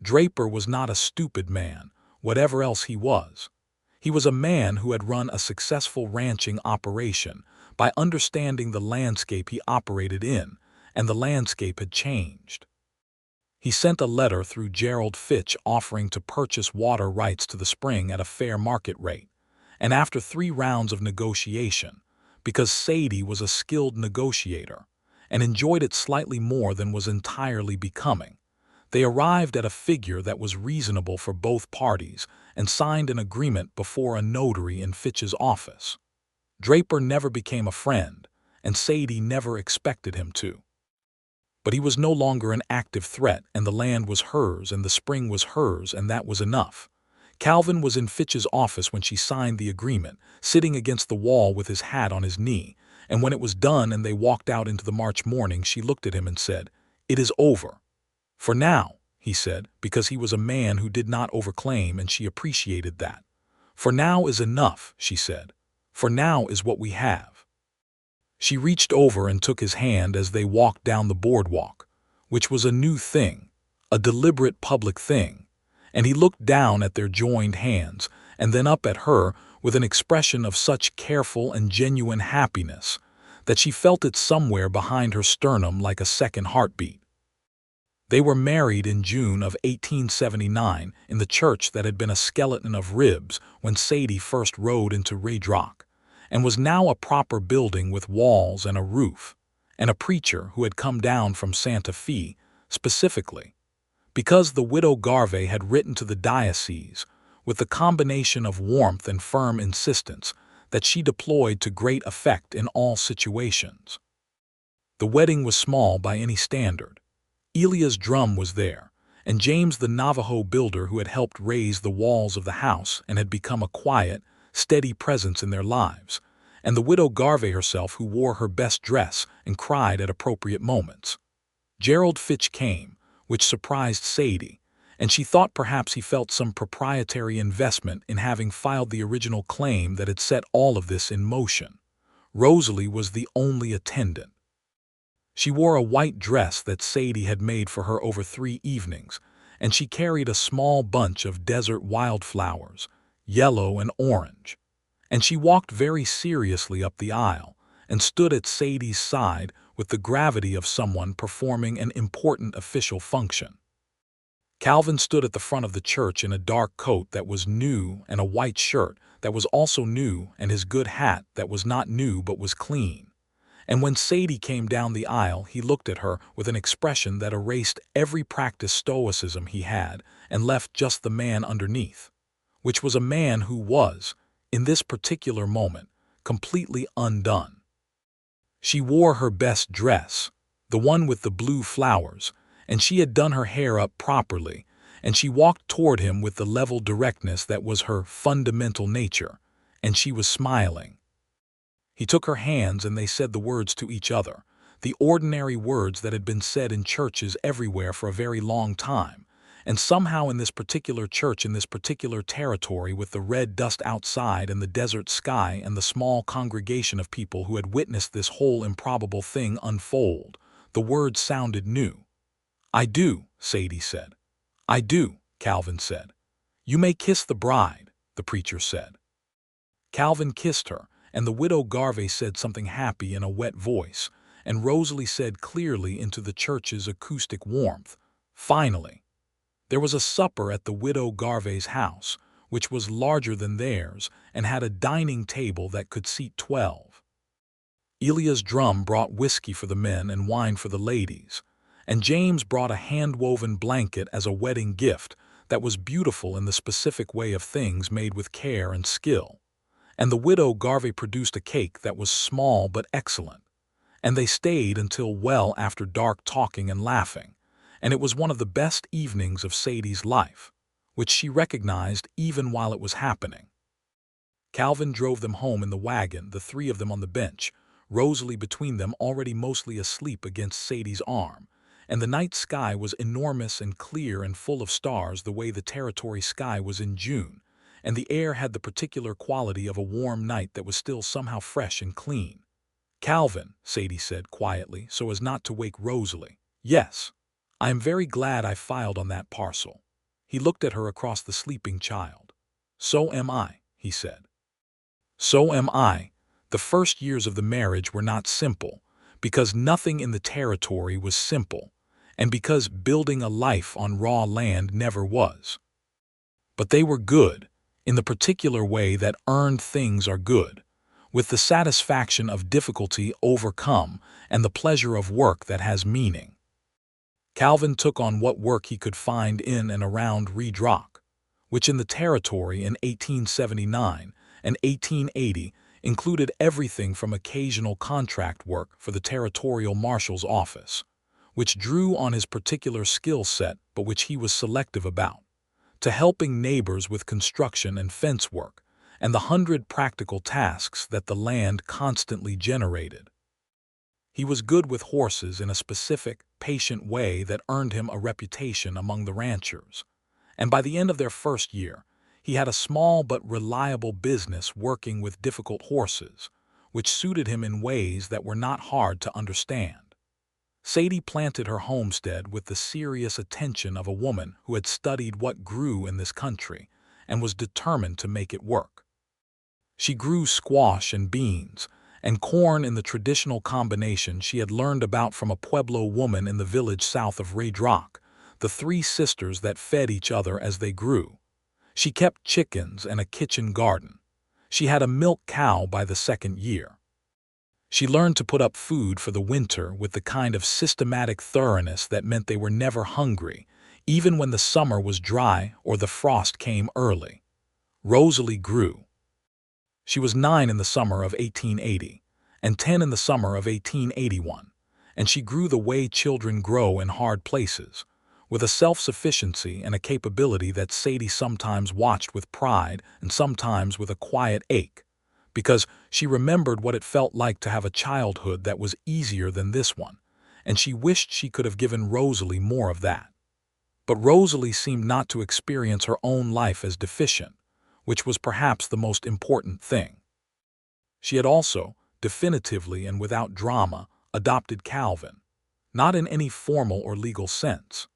Draper was not a stupid man, whatever else he was. He was a man who had run a successful ranching operation by understanding the landscape he operated in, and the landscape had changed. He sent a letter through Gerald Fitch offering to purchase water rights to the spring at a fair market rate, and after 3 rounds of negotiation, because Sadie was a skilled negotiator and enjoyed it slightly more than was entirely becoming, they arrived at a figure that was reasonable for both parties and signed an agreement before a notary in Fitch's office. Draper never became a friend, and Sadie never expected him to. But he was no longer an active threat, and the land was hers, and the spring was hers, and that was enough. Calvin was in Fitch's office when she signed the agreement, sitting against the wall with his hat on his knee, and when it was done and they walked out into the March morning, she looked at him and said, "It is over. "For now," he said, because he was a man who did not overclaim, and she appreciated that. "For now is enough," she said. "For now is what we have." She reached over and took his hand as they walked down the boardwalk, which was a new thing, a deliberate public thing, and he looked down at their joined hands and then up at her with an expression of such careful and genuine happiness that she felt it somewhere behind her sternum like a second heartbeat. They were married in June of 1879 in the church that had been a skeleton of ribs when Sadie first rode into Raydrock, and was now a proper building with walls and a roof, and a preacher who had come down from Santa Fe, specifically, because the widow Garvey had written to the diocese with the combination of warmth and firm insistence that she deployed to great effect in all situations. The wedding was small by any standard. Elia's drum was there, and James the Navajo builder who had helped raise the walls of the house and had become a quiet, steady presence in their lives, and the widow Garvey herself who wore her best dress and cried at appropriate moments. Gerald Fitch came, which surprised Sadie, and she thought perhaps he felt some proprietary investment in having filed the original claim that had set all of this in motion. Rosalie was the only attendant. She wore a white dress that Sadie had made for her over 3 evenings, and she carried a small bunch of desert wildflowers, yellow and orange. And she walked very seriously up the aisle and stood at Sadie's side with the gravity of someone performing an important official function. Calvin stood at the front of the church in a dark coat that was new and a white shirt that was also new and his good hat that was not new but was clean. And when Sadie came down the aisle, he looked at her with an expression that erased every practiced stoicism he had and left just the man underneath, which was a man who was, in this particular moment, completely undone. She wore her best dress, the one with the blue flowers, and she had done her hair up properly, and she walked toward him with the level directness that was her fundamental nature, and she was smiling. He took her hands and they said the words to each other, the ordinary words that had been said in churches everywhere for a very long time, and somehow in this particular church in this particular territory with the red dust outside and the desert sky and the small congregation of people who had witnessed this whole improbable thing unfold, the words sounded new. "I do," Sadie said. "I do," Calvin said. "You may kiss the bride," the preacher said. Calvin kissed her, and the widow Garvey said something happy in a wet voice, and Rosalie said clearly into the church's acoustic warmth, "Finally." There was a supper at the widow Garvey's house, which was larger than theirs and had a dining table that could seat 12. Elia's drum brought whiskey for the men and wine for the ladies, and James brought a hand-woven blanket as a wedding gift that was beautiful in the specific way of things made with care and skill. And the widow Garvey produced a cake that was small but excellent, and they stayed until well after dark talking and laughing, and it was one of the best evenings of Sadie's life, which she recognized even while it was happening. Calvin drove them home in the wagon, the 3 of them on the bench, Rosalie between them already mostly asleep against Sadie's arm, and the night sky was enormous and clear and full of stars the way the territory sky was in June, and the air had the particular quality of a warm night that was still somehow fresh and clean. "Calvin," Sadie said quietly so as not to wake Rosalie, "yes, I am very glad I filed on that parcel." He looked at her across the sleeping child. "So am I," he said. "So am I." The first years of the marriage were not simple, because nothing in the territory was simple, and because building a life on raw land never was. But they were good, in the particular way that earned things are good, with the satisfaction of difficulty overcome and the pleasure of work that has meaning. Calvin took on what work he could find in and around Raydrock, which in the territory in 1879 and 1880 included everything from occasional contract work for the territorial marshal's office, which drew on his particular skill set but which he was selective about, to helping neighbors with construction and fence work, and the 100 practical tasks that the land constantly generated. He was good with horses in a specific, patient way that earned him a reputation among the ranchers. And by the end of their first year, he had a small but reliable business working with difficult horses, which suited him in ways that were not hard to understand. Sadie planted her homestead with the serious attention of a woman who had studied what grew in this country and was determined to make it work. She grew squash and beans, and corn in the traditional combination she had learned about from a Pueblo woman in the village south of Red Rock, the three sisters that fed each other as they grew. She kept chickens and a kitchen garden. She had a milk cow by the second year. She learned to put up food for the winter with the kind of systematic thoroughness that meant they were never hungry, even when the summer was dry or the frost came early. Rosalie grew. She was 9 in the summer of 1880 and 10 in the summer of 1881, and she grew the way children grow in hard places, with a self-sufficiency and a capability that Sadie sometimes watched with pride and sometimes with a quiet ache, because she remembered what it felt like to have a childhood that was easier than this one, and she wished she could have given Rosalie more of that. But Rosalie seemed not to experience her own life as deficient, which was perhaps the most important thing. She had also, definitively and without drama, adopted Calvin, not in any formal or legal sense,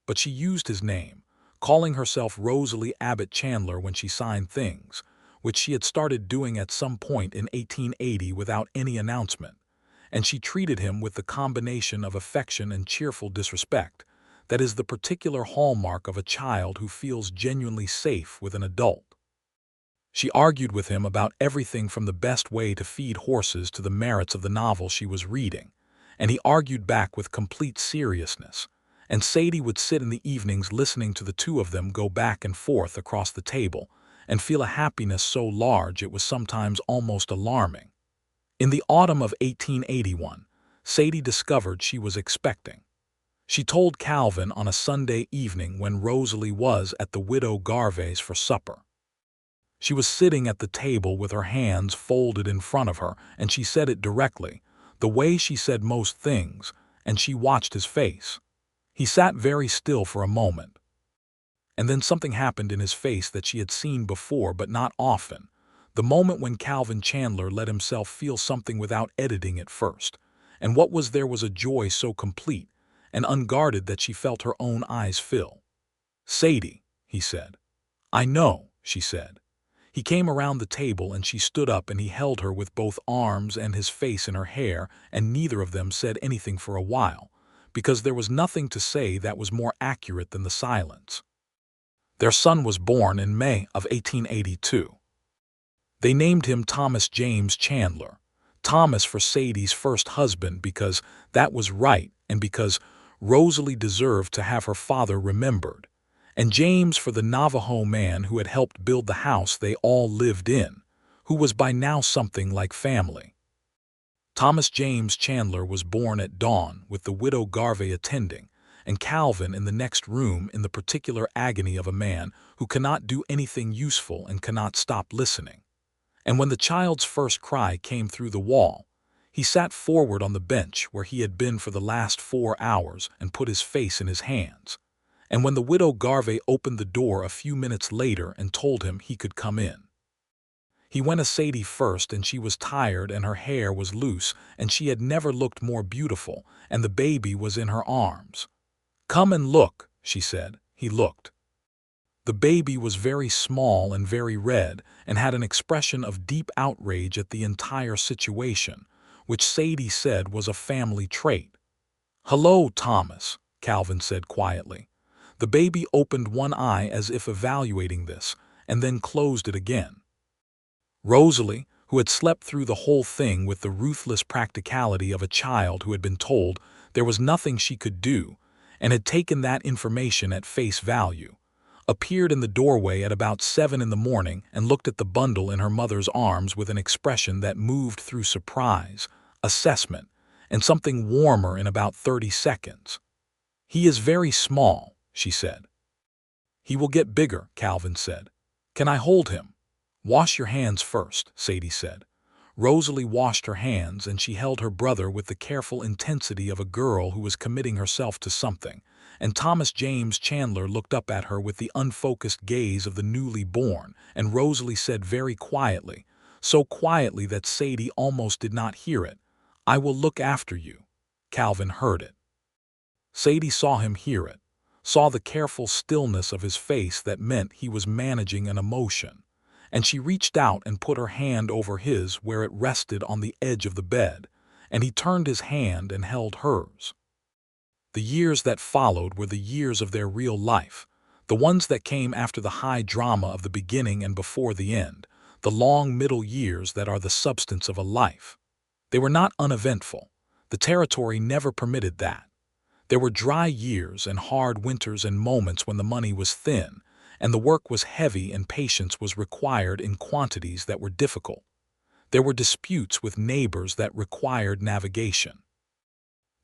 but she used his name, calling herself Rosalie Abbott Chandler when she signed things, which she had started doing at some point in 1880 without any announcement, and she treated him with the combination of affection and cheerful disrespect that is the particular hallmark of a child who feels genuinely safe with an adult. She argued with him about everything from the best way to feed horses to the merits of the novel she was reading, and he argued back with complete seriousness, and Sadie would sit in the evenings listening to the two of them go back and forth across the table and feel a happiness so large it was sometimes almost alarming. In the autumn of 1881, Sadie discovered she was expecting. She told Calvin on a Sunday evening when Rosalie was at the widow Garvey's for supper. She was sitting at the table with her hands folded in front of her, and she said it directly, the way she said most things, and she watched his face. He sat very still for a moment. And then something happened in his face that she had seen before but not often, the moment when Calvin Chandler let himself feel something without editing it first, and what was there was a joy so complete and unguarded that she felt her own eyes fill. "Sadie," he said. "I know," she said. He came around the table and she stood up and he held her with both arms and his face in her hair, and neither of them said anything for a while, because there was nothing to say that was more accurate than the silence. Their son was born in May of 1882. They named him Thomas James Chandler, Thomas for Sadie's first husband because that was right and because Rosalie deserved to have her father remembered, and James for the Navajo man who had helped build the house they all lived in, who was by now something like family. Thomas James Chandler was born at dawn with the widow Garvey attending, and Calvin in the next room in the particular agony of a man who cannot do anything useful and cannot stop listening. And when the child's first cry came through the wall, he sat forward on the bench where he had been for the last 4 hours and put his face in his hands. And when the widow Garvey opened the door a few minutes later and told him he could come in, he went to Sadie first, and she was tired and her hair was loose and she had never looked more beautiful, and the baby was in her arms. "Come and look," she said. He looked. The baby was very small and very red and had an expression of deep outrage at the entire situation, which Sadie said was a family trait. "Hello, Thomas," Calvin said quietly. The baby opened one eye as if evaluating this, and then closed it again. Rosalie, who had slept through the whole thing with the ruthless practicality of a child who had been told there was nothing she could do, and had taken that information at face value, appeared in the doorway at about 7 in the morning and looked at the bundle in her mother's arms with an expression that moved through surprise, assessment, and something warmer in about 30 seconds. "He is very small," she said. "He will get bigger," Calvin said. "Can I hold him?" "Wash your hands first," Sadie said. Rosalie washed her hands, and she held her brother with the careful intensity of a girl who was committing herself to something, and Thomas James Chandler looked up at her with the unfocused gaze of the newly born, and Rosalie said very quietly, so quietly that Sadie almost did not hear it, "I will look after you." Calvin heard it. Sadie saw him hear it, saw the careful stillness of his face that meant he was managing an emotion, and she reached out and put her hand over his where it rested on the edge of the bed, and he turned his hand and held hers. The years that followed were the years of their real life, the ones that came after the high drama of the beginning and before the end, the long middle years that are the substance of a life. They were not uneventful. The territory never permitted that. There were dry years and hard winters and moments when the money was thin, and the work was heavy and patience was required in quantities that were difficult. There were disputes with neighbors that required navigation.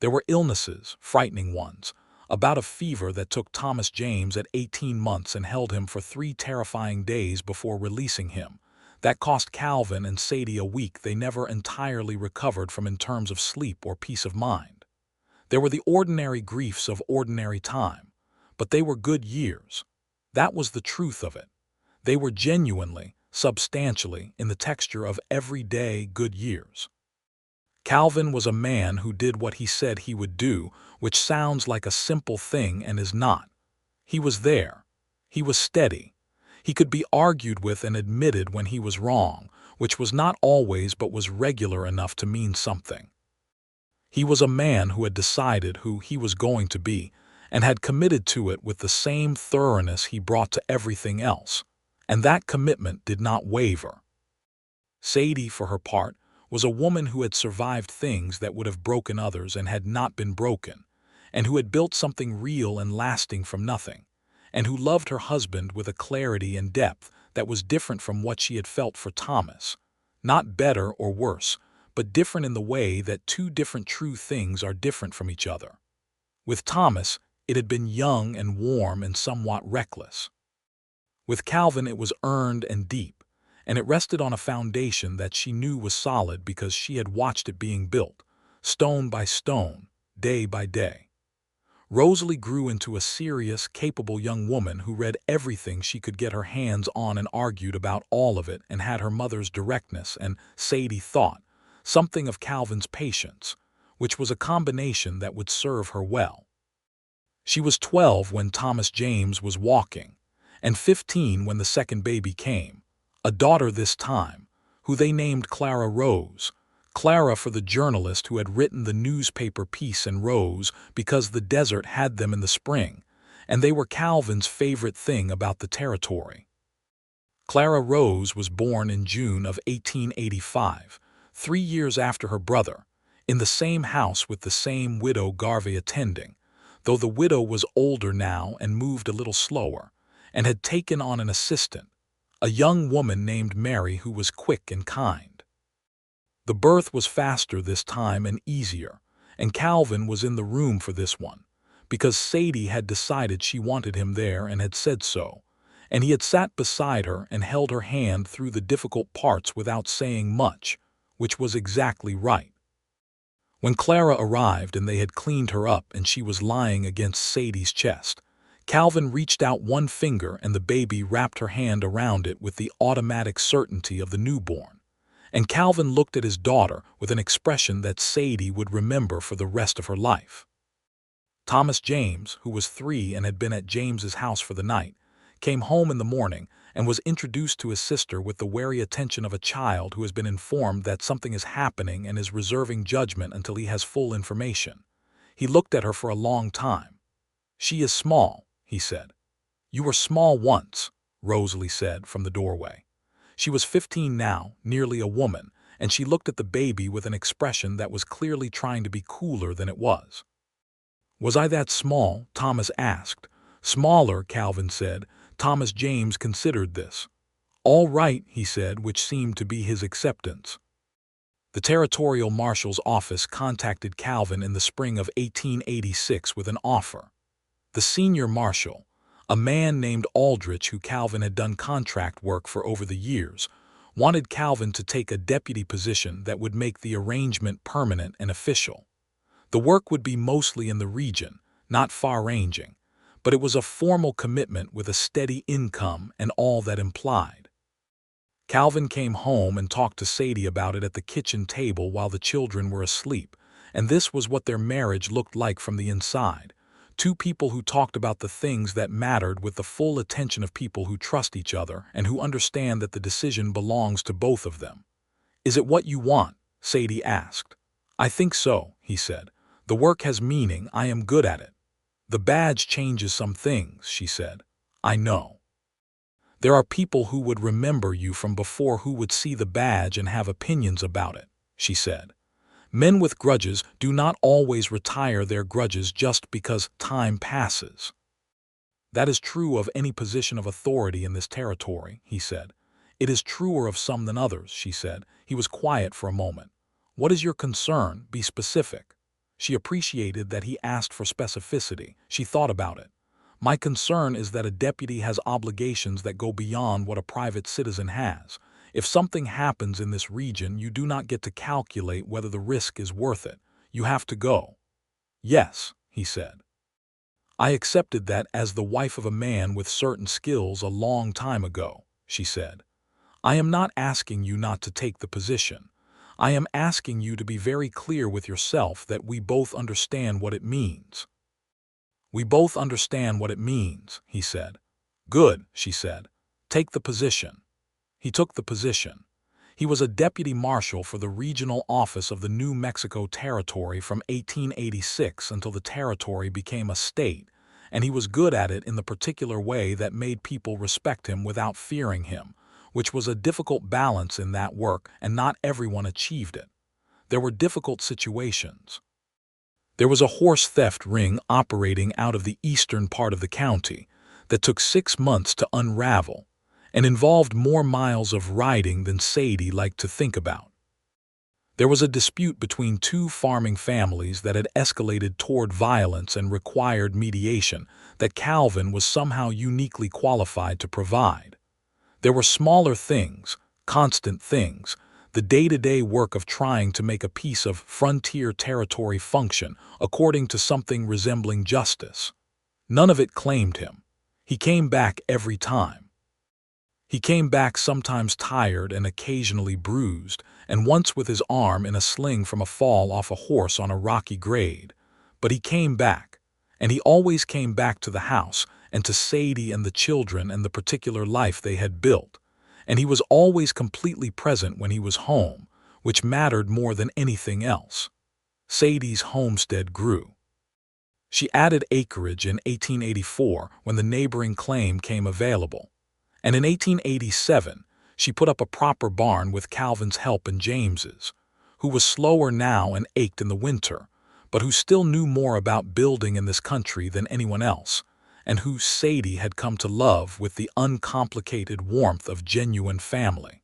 There were illnesses, frightening ones, a bout of fever that took Thomas James at 18 months and held him for 3 terrifying days before releasing him. That cost Calvin and Sadie a week they never entirely recovered from in terms of sleep or peace of mind. There were the ordinary griefs of ordinary time, but they were good years. That was the truth of it. They were genuinely, substantially, in the texture of everyday good years. Calvin was a man who did what he said he would do, which sounds like a simple thing and is not. He was there. He was steady. He could be argued with and admitted when he was wrong, which was not always but was regular enough to mean something. He was a man who had decided who he was going to be and had committed to it with the same thoroughness he brought to everything else, and that commitment did not waver. Sadie, for her part, was a woman who had survived things that would have broken others and had not been broken, and who had built something real and lasting from nothing, and who loved her husband with a clarity and depth that was different from what she had felt for Thomas, not better or worse, but different in the way that two different true things are different from each other. With Thomas, it had been young and warm and somewhat reckless. With Calvin, it was earned and deep, and it rested on a foundation that she knew was solid because she had watched it being built, stone by stone, day by day. Rosalie grew into a serious, capable young woman who read everything she could get her hands on and argued about all of it and had her mother's directness and, Sadie thought, something of Calvin's patience, which was a combination that would serve her well. She was 12 when Thomas James was walking, and 15 when the second baby came, a daughter this time, who they named Clara Rose, Clara for the journalist who had written the newspaper piece, and Rose because the desert had them in the spring, and they were Calvin's favorite thing about the territory. Clara Rose was born in June of 1885, 3 years after her brother, in the same house with the same widow Garvey attending, though the widow was older now and moved a little slower, and had taken on an assistant, a young woman named Mary who was quick and kind. The birth was faster this time and easier, and Calvin was in the room for this one, because Sadie had decided she wanted him there and had said so, and he had sat beside her and held her hand through the difficult parts without saying much, which was exactly right. When Clara arrived and they had cleaned her up and she was lying against Sadie's chest, Calvin reached out one finger and the baby wrapped her hand around it with the automatic certainty of the newborn. And Calvin looked at his daughter with an expression that Sadie would remember for the rest of her life. Thomas James, who was 3 and had been at James's house for the night, came home in the morning and was introduced to his sister with the wary attention of a child who has been informed that something is happening and is reserving judgment until he has full information. He looked at her for a long time. "She is small," he said. "You were small once," Rosalie said from the doorway. She was 15 now, nearly a woman, and she looked at the baby with an expression that was clearly trying to be cooler than it was. "Was I that small?" Thomas asked. "Smaller," Calvin said. Thomas James considered this. "All right," he said, which seemed to be his acceptance. The territorial marshal's office contacted Calvin in the spring of 1886 with an offer. The senior marshal, a man named Aldrich who Calvin had done contract work for over the years, wanted Calvin to take a deputy position that would make the arrangement permanent and official. The work would be mostly in the region, not far-ranging, but it was a formal commitment with a steady income and all that implied. Calvin came home and talked to Sadie about it at the kitchen table while the children were asleep, and this was what their marriage looked like from the inside. Two people who talked about the things that mattered with the full attention of people who trust each other and who understand that the decision belongs to both of them. "Is it what you want?" Sadie asked. "I think so," he said. "The work has meaning, I am good at it." "The badge changes some things," she said. "I know. There are people who would remember you from before who would see the badge and have opinions about it," she said. "Men with grudges do not always retire their grudges just because time passes." "That is true of any position of authority in this territory," he said. "It is truer of some than others," she said. He was quiet for a moment. "What is your concern? Be specific." She appreciated that he asked for specificity. She thought about it. "My concern is that a deputy has obligations that go beyond what a private citizen has. If something happens in this region, you do not get to calculate whether the risk is worth it. You have to go." "Yes," he said. "I accepted that as the wife of a man with certain skills a long time ago," she said. "I am not asking you not to take the position. I am asking you to be very clear with yourself that we both understand what it means." "We both understand what it means," he said. "Good," she said. "Take the position." He took the position. He was a deputy marshal for the regional office of the New Mexico Territory from 1886 until the territory became a state, and he was good at it in the particular way that made people respect him without fearing him, which was a difficult balance in that work, and not everyone achieved it. There were difficult situations. There was a horse theft ring operating out of the eastern part of the county that took 6 months to unravel, and involved more miles of riding than Sadie liked to think about. There was a dispute between two farming families that had escalated toward violence and required mediation that Calvin was somehow uniquely qualified to provide. There were smaller things, constant things, the day-to-day work of trying to make a piece of frontier territory function according to something resembling justice. None of it claimed him. He came back every time. He came back sometimes tired and occasionally bruised, and once with his arm in a sling from a fall off a horse on a rocky grade. But he came back, and he always came back to the house and to Sadie and the children and the particular life they had built. And he was always completely present when he was home, which mattered more than anything else. Sadie's homestead grew. She added acreage in 1884 when the neighboring claim came available. And in 1887, she put up a proper barn with Calvin's help and James's, who was slower now and ached in the winter, but who still knew more about building in this country than anyone else, and who Sadie had come to love with the uncomplicated warmth of genuine family.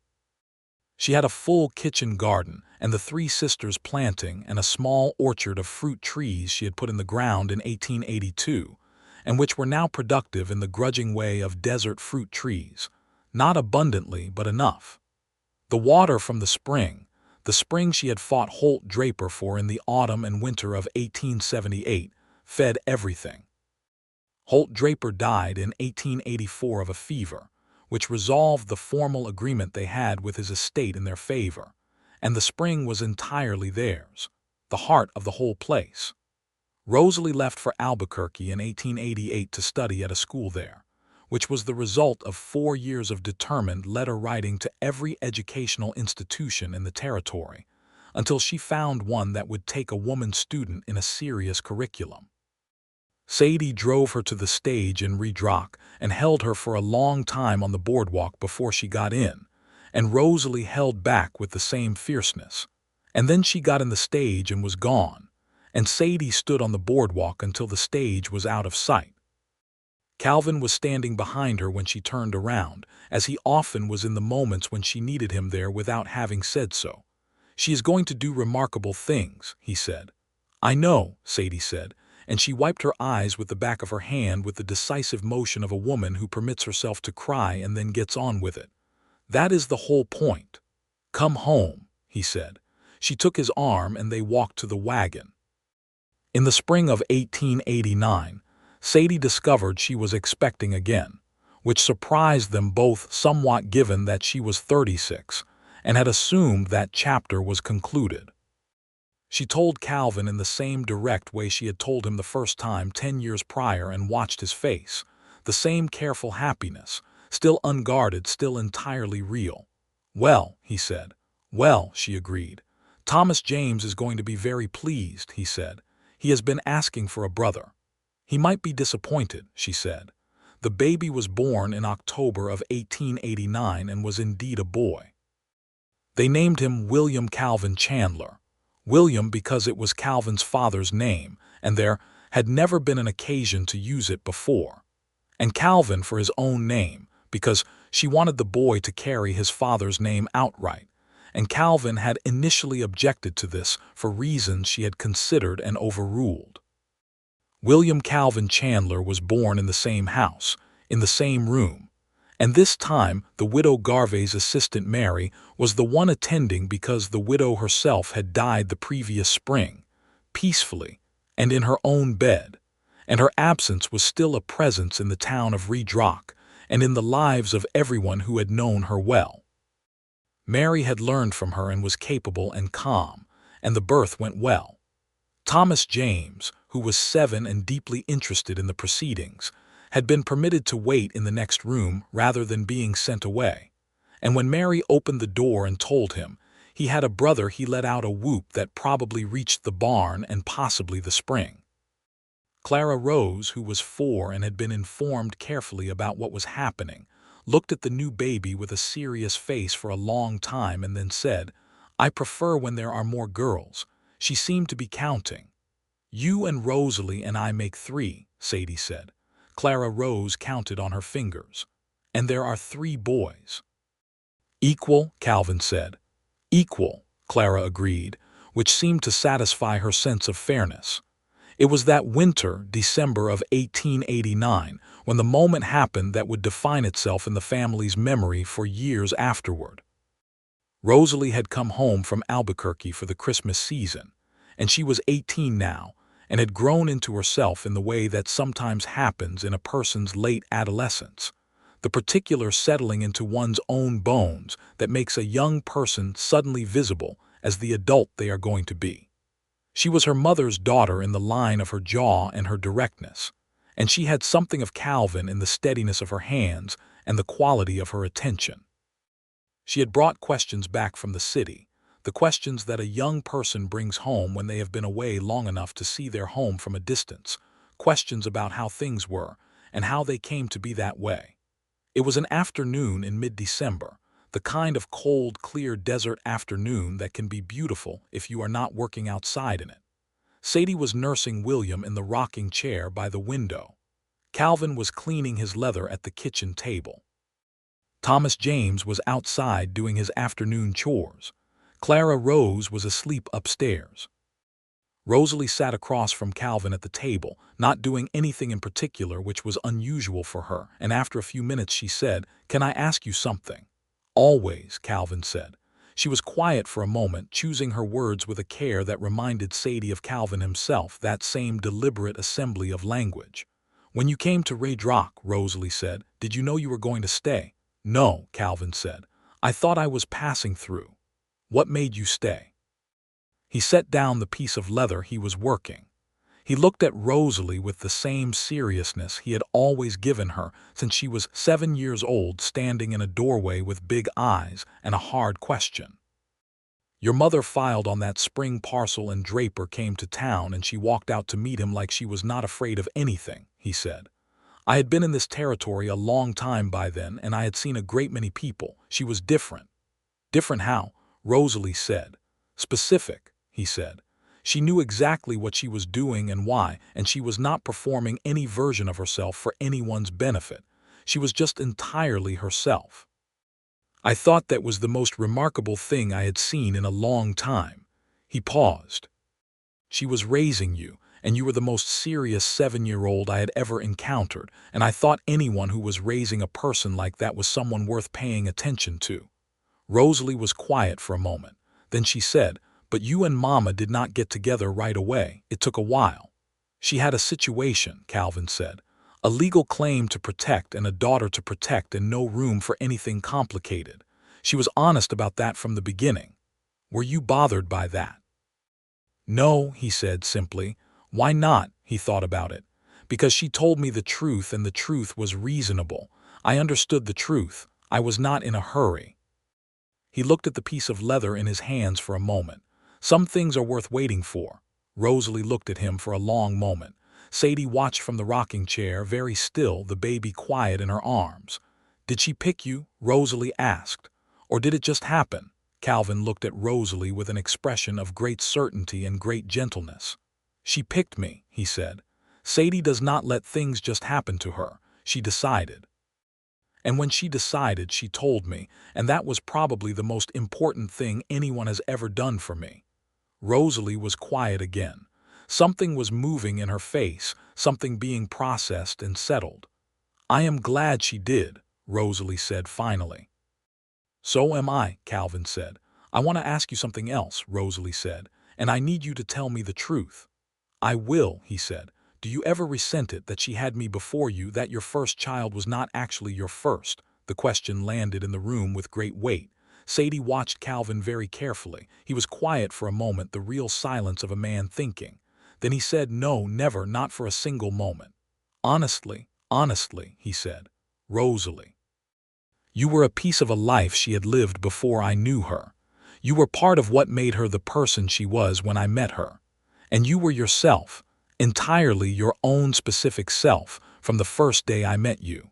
She had a full kitchen garden, and the three sisters planting, and a small orchard of fruit trees she had put in the ground in 1882, and which were now productive in the grudging way of desert fruit trees, not abundantly but enough. The water from the spring she had fought Holt Draper for in the autumn and winter of 1878, fed everything. Holt Draper died in 1884 of a fever, which resolved the formal agreement they had with his estate in their favor, and the spring was entirely theirs, the heart of the whole place. Rosalie left for Albuquerque in 1888 to study at a school there, which was the result of 4 years of determined letter writing to every educational institution in the territory, until she found one that would take a woman student in a serious curriculum. Sadie drove her to the stage in Red Rock and held her for a long time on the boardwalk before she got in, and Rosalie held back with the same fierceness. And then she got in the stage and was gone, and Sadie stood on the boardwalk until the stage was out of sight. Calvin was standing behind her when she turned around, as he often was in the moments when she needed him there without having said so. "She is going to do remarkable things," he said. "I know," Sadie said, and she wiped her eyes with the back of her hand with the decisive motion of a woman who permits herself to cry and then gets on with it. That is the whole point. Come home, he said. She took his arm and they walked to the wagon. In the spring of 1889, Sadie discovered she was expecting again, which surprised them both somewhat given that she was 36 and had assumed that chapter was concluded. She told Calvin in the same direct way she had told him the first time 10 years prior and watched his face, the same careful happiness, still unguarded, still entirely real. Well, he said. Well, she agreed. Thomas James is going to be very pleased, he said. He has been asking for a brother. He might be disappointed, she said. The baby was born in October of 1889 and was indeed a boy. They named him William Calvin Chandler. William because it was Calvin's father's name, and there had never been an occasion to use it before. And Calvin for his own name, because she wanted the boy to carry his father's name outright, and Calvin had initially objected to this for reasons she had considered and overruled. William Calvin Chandler was born in the same house, in the same room, and this time the widow Garvey's assistant Mary was the one attending because the widow herself had died the previous spring, peacefully, and in her own bed, and her absence was still a presence in the town of Redrock and in the lives of everyone who had known her well. Mary had learned from her and was capable and calm, and the birth went well. Thomas James, who was 7 and deeply interested in the proceedings, had been permitted to wait in the next room rather than being sent away, and when Mary opened the door and told him he had a brother, he let out a whoop that probably reached the barn and possibly the spring. Clara Rose, who was 4 and had been informed carefully about what was happening, looked at the new baby with a serious face for a long time and then said, "I prefer when there are more girls." She seemed to be counting. "You and Rosalie and I make 3, Sadie said. Clara Rose counted on her fingers. "And there are 3 boys." "Equal," Calvin said. "Equal," Clara agreed, which seemed to satisfy her sense of fairness. It was that winter, December of 1889, when the moment happened that would define itself in the family's memory for years afterward. Rosalie had come home from Albuquerque for the Christmas season, and she was 18 now, and had grown into herself in the way that sometimes happens in a person's late adolescence, the particular settling into one's own bones that makes a young person suddenly visible as the adult they are going to be. She was her mother's daughter in the line of her jaw and her directness, and she had something of Calvin in the steadiness of her hands and the quality of her attention. She had brought questions back from the city, the questions that a young person brings home when they have been away long enough to see their home from a distance, questions about how things were and how they came to be that way. It was an afternoon in mid-December, the kind of cold, clear desert afternoon that can be beautiful if you are not working outside in it. Sadie was nursing William in the rocking chair by the window. Calvin was cleaning his leather at the kitchen table. Thomas James was outside doing his afternoon chores. Clara Rose was asleep upstairs. Rosalie sat across from Calvin at the table, not doing anything in particular, which was unusual for her, and after a few minutes she said, "Can I ask you something?" "Always," Calvin said. She was quiet for a moment, choosing her words with a care that reminded Sadie of Calvin himself, that same deliberate assembly of language. "When you came to Redrock," Rosalie said, "did you know you were going to stay?" "No," Calvin said. "I thought I was passing through." "What made you stay?" He set down the piece of leather he was working. He looked at Rosalie with the same seriousness he had always given her since she was 7 years old, standing in a doorway with big eyes and a hard question. "Your mother filed on that spring parcel and Draper came to town and she walked out to meet him like she was not afraid of anything," he said. "I had been in this territory a long time by then and I had seen a great many people. She was different." "Different how?" Rosalie said. "Specific," he said. "She knew exactly what she was doing and why, and she was not performing any version of herself for anyone's benefit. She was just entirely herself. I thought that was the most remarkable thing I had seen in a long time." He paused. "She was raising you, and you were the most serious 7-year-old I had ever encountered, and I thought anyone who was raising a person like that was someone worth paying attention to." Rosalie was quiet for a moment. Then she said, "But you and Mama did not get together right away. It took a while." "She had a situation," Calvin said. "A legal claim to protect and a daughter to protect, and no room for anything complicated. She was honest about that from the beginning. Were you bothered by that?" "No," he said simply. "Why not?" He thought about it. "Because she told me the truth, and the truth was reasonable. I understood the truth. I was not in a hurry." He looked at the piece of leather in his hands for a moment. "Some things are worth waiting for." Rosalie looked at him for a long moment. Sadie watched from the rocking chair, very still, the baby quiet in her arms. "Did she pick you?" Rosalie asked. "Or did it just happen?" Calvin looked at Rosalie with an expression of great certainty and great gentleness. "She picked me," he said. "Sadie does not let things just happen to her. She decided. And when she decided, she told me, and that was probably the most important thing anyone has ever done for me." Rosalie was quiet again. Something was moving in her face, something being processed and settled. "I am glad she did," Rosalie said finally. "So am I," Calvin said. "I want to ask you something else," Rosalie said, "and I need you to tell me the truth." "I will," he said. "Do you ever resent it that she had me before you, that your first child was not actually your first?" The question landed in the room with great weight. Sadie watched Calvin very carefully. He was quiet for a moment, the real silence of a man thinking. Then he said, "No, never, not for a single moment." "Honestly, honestly," he said. "Rosalie, you were a piece of a life she had lived before I knew her. You were part of what made her the person she was when I met her. And you were yourself, entirely your own specific self, from the first day I met you.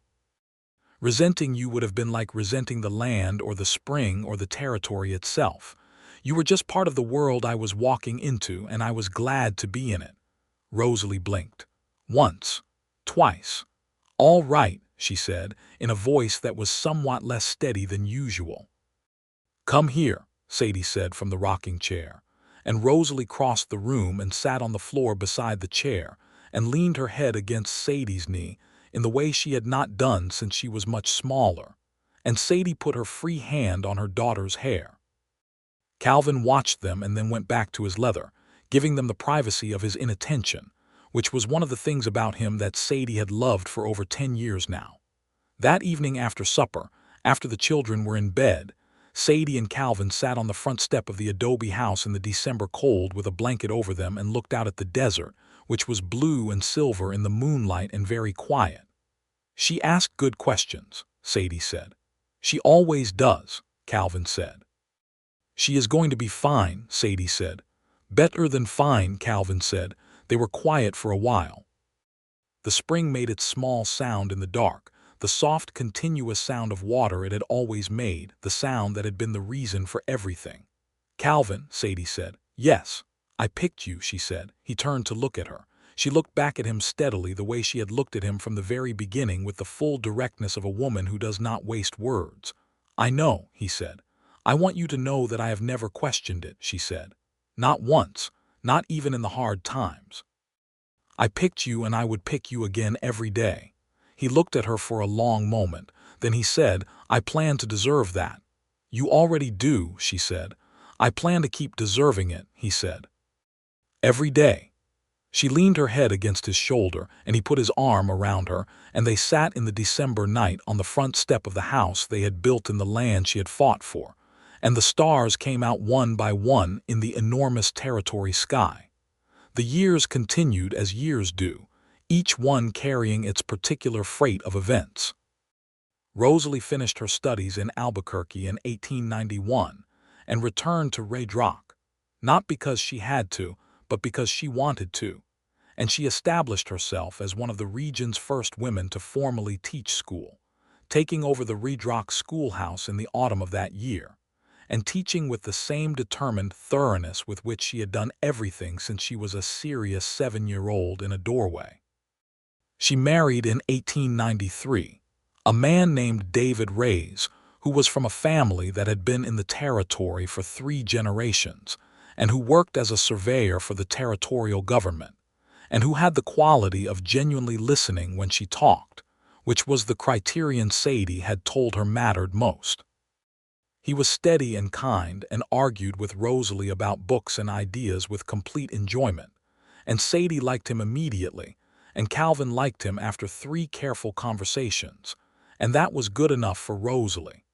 Resenting you would have been like resenting the land or the spring or the territory itself. You were just part of the world I was walking into, and I was glad to be in it." Rosalie blinked. Once. Twice. "All right," she said, in a voice that was somewhat less steady than usual. "Come here," Sadie said from the rocking chair. And Rosalie crossed the room and sat on the floor beside the chair and leaned her head against Sadie's knee in the way she had not done since she was much smaller. And Sadie put her free hand on her daughter's hair. Calvin watched them and then went back to his leather, giving them the privacy of his inattention, which was one of the things about him that Sadie had loved for over 10 years now. That evening after supper, after the children were in bed, Sadie and Calvin sat on the front step of the adobe house in the December cold with a blanket over them and looked out at the desert, which was blue and silver in the moonlight and very quiet. "She asked good questions," Sadie said. "She always does," Calvin said. "She is going to be fine," Sadie said. "Better than fine," Calvin said. They were quiet for a while. The spring made its small sound in the dark, the soft, continuous sound of water it had always made, the sound that had been the reason for everything. "Calvin," Sadie said. "Yes." "I picked you," she said. He turned to look at her. She looked back at him steadily, the way she had looked at him from the very beginning, with the full directness of a woman who does not waste words. "I know," he said. "I want you to know that I have never questioned it," she said. "Not once, not even in the hard times. I picked you, and I would pick you again every day." He looked at her for a long moment. Then he said, "I plan to deserve that." "You already do," she said. "I plan to keep deserving it," he said. "Every day." She leaned her head against his shoulder, and he put his arm around her, and they sat in the December night on the front step of the house they had built in the land she had fought for, and the stars came out one by one in the enormous territory sky. The years continued as years do, each one carrying its particular freight of events. Rosalie finished her studies in Albuquerque in 1891 and returned to Red Rock, not because she had to, but because she wanted to, and she established herself as one of the region's first women to formally teach school, taking over the Red Rock schoolhouse in the autumn of that year, and teaching with the same determined thoroughness with which she had done everything since she was a serious 7-year-old in a doorway. She married in 1893, a man named David Reyes, who was from a family that had been in the territory for 3 generations, and who worked as a surveyor for the territorial government. and who had the quality of genuinely listening when she talked, which was the criterion Sadie had told her mattered most. He was steady and kind and argued with Rosalie about books and ideas with complete enjoyment, and Sadie liked him immediately, and Calvin liked him after 3 careful conversations, and that was good enough for Rosalie.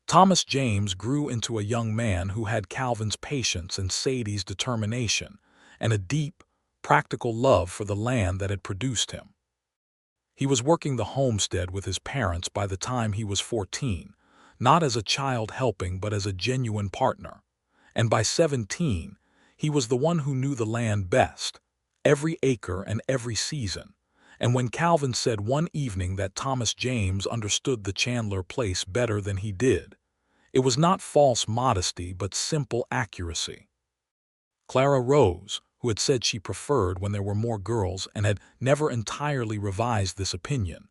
Thomas James grew into a young man who had Calvin's patience and Sadie's determination, and a deep, practical love for the land that had produced him. He was working the homestead with his parents by the time he was 14, not as a child helping but as a genuine partner, and by 17, he was the one who knew the land best, every acre and every season, and when Calvin said one evening that Thomas James understood the Chandler place better than he did, it was not false modesty but simple accuracy. Clara Rose, who had said she preferred when there were more girls and had never entirely revised this opinion,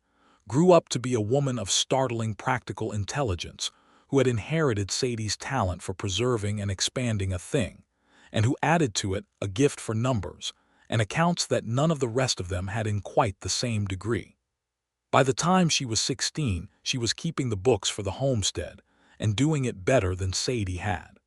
grew up to be a woman of startling practical intelligence who had inherited Sadie's talent for preserving and expanding a thing, and who added to it a gift for numbers, and accounts that none of the rest of them had in quite the same degree. By the time she was 16, she was keeping the books for the homestead, and doing it better than Sadie had.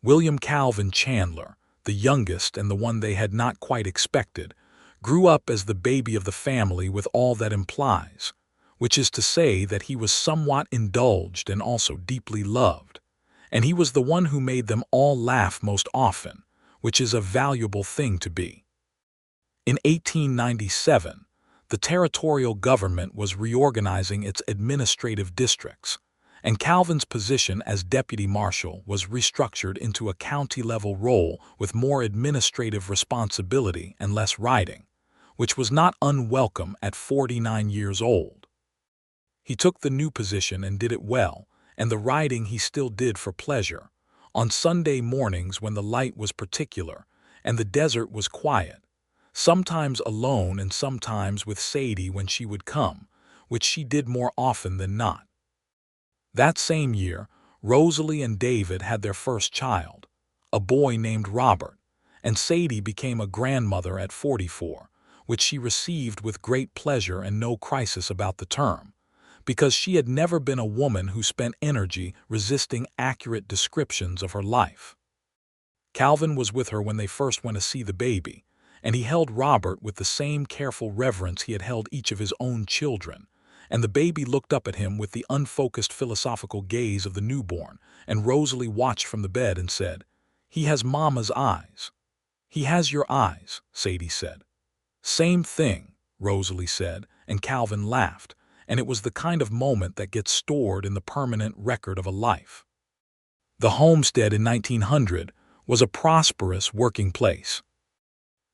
William Calvin Chandler, the youngest and the one they had not quite expected, grew up as the baby of the family with all that implies, which is to say that he was somewhat indulged and also deeply loved, and he was the one who made them all laugh most often, which is a valuable thing to be. In 1897, the territorial government was reorganizing its administrative districts, and Calvin's position as deputy marshal was restructured into a county-level role with more administrative responsibility and less riding, which was not unwelcome at 49 years old. He took the new position and did it well, and the riding he still did for pleasure, on Sunday mornings when the light was particular and the desert was quiet, sometimes alone and sometimes with Sadie when she would come, which she did more often than not. That same year, Rosalie and David had their first child, a boy named Robert, and Sadie became a grandmother at 44, which she received with great pleasure and no crisis about the term, because she had never been a woman who spent energy resisting accurate descriptions of her life. Calvin was with her when they first went to see the baby, and he held Robert with the same careful reverence he had held each of his own children, and the baby looked up at him with the unfocused philosophical gaze of the newborn, and Rosalie watched from the bed and said, "He has Mama's eyes." "He has your eyes," Sadie said. "Same thing," Rosalie said, and Calvin laughed, and it was the kind of moment that gets stored in the permanent record of a life. The homestead in 1900 was a prosperous working place.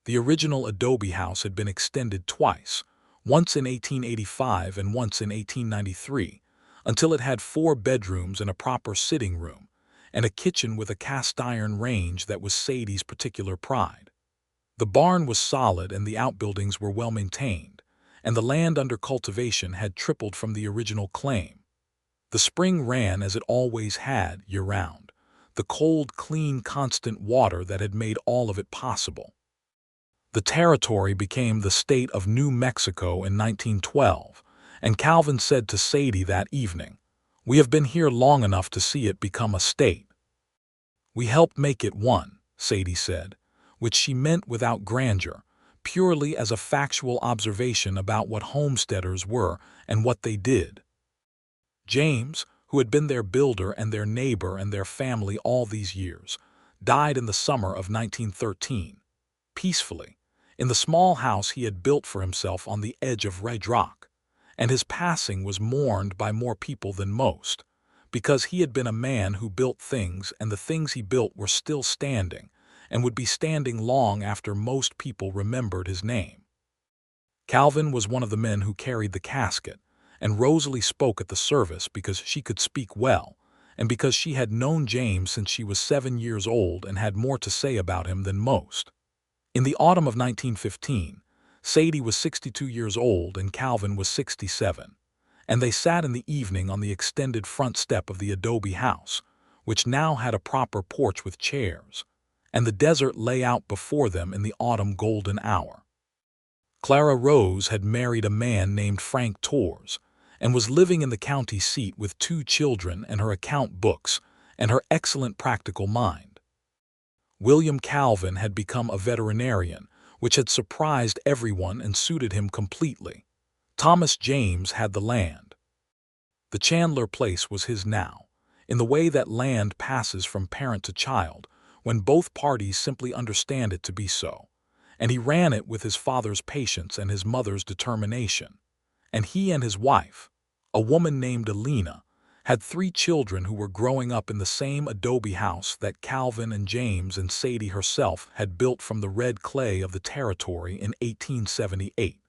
The original adobe house had been extended twice, once in 1885 and once in 1893, until it had 4 bedrooms and a proper sitting room, and a kitchen with a cast-iron range that was Sadie's particular pride. The barn was solid and the outbuildings were well maintained, and the land under cultivation had tripled from the original claim. The spring ran as it always had year-round, the cold, clean, constant water that had made all of it possible. The territory became the state of New Mexico in 1912, and Calvin said to Sadie that evening, "We have been here long enough to see it become a state." "We helped make it one," Sadie said, which she meant without grandeur, purely as a factual observation about what homesteaders were and what they did. James, who had been their builder and their neighbor and their family all these years, died in the summer of 1913, peacefully, in the small house he had built for himself on the edge of Red Rock, and his passing was mourned by more people than most, because he had been a man who built things and the things he built were still standing and would be standing long after most people remembered his name. Calvin was one of the men who carried the casket, and Rosalie spoke at the service because she could speak well, and because she had known James since she was 7 years old and had more to say about him than most. In the autumn of 1915, Sadie was 62 years old and Calvin was 67, and they sat in the evening on the extended front step of the adobe house, which now had a proper porch with chairs, and the desert lay out before them in the autumn golden hour. Clara Rose had married a man named Frank Torres and was living in the county seat with 2 children and her account books and her excellent practical mind. William Calvin had become a veterinarian, which had surprised everyone and suited him completely. Thomas James had the land. The Chandler place was his now, in the way that land passes from parent to child, when both parties simply understand it to be so. And he ran it with his father's patience and his mother's determination. And he and his wife, a woman named Alina, had 3 children who were growing up in the same adobe house that Calvin and James and Sadie herself had built from the red clay of the territory in 1878.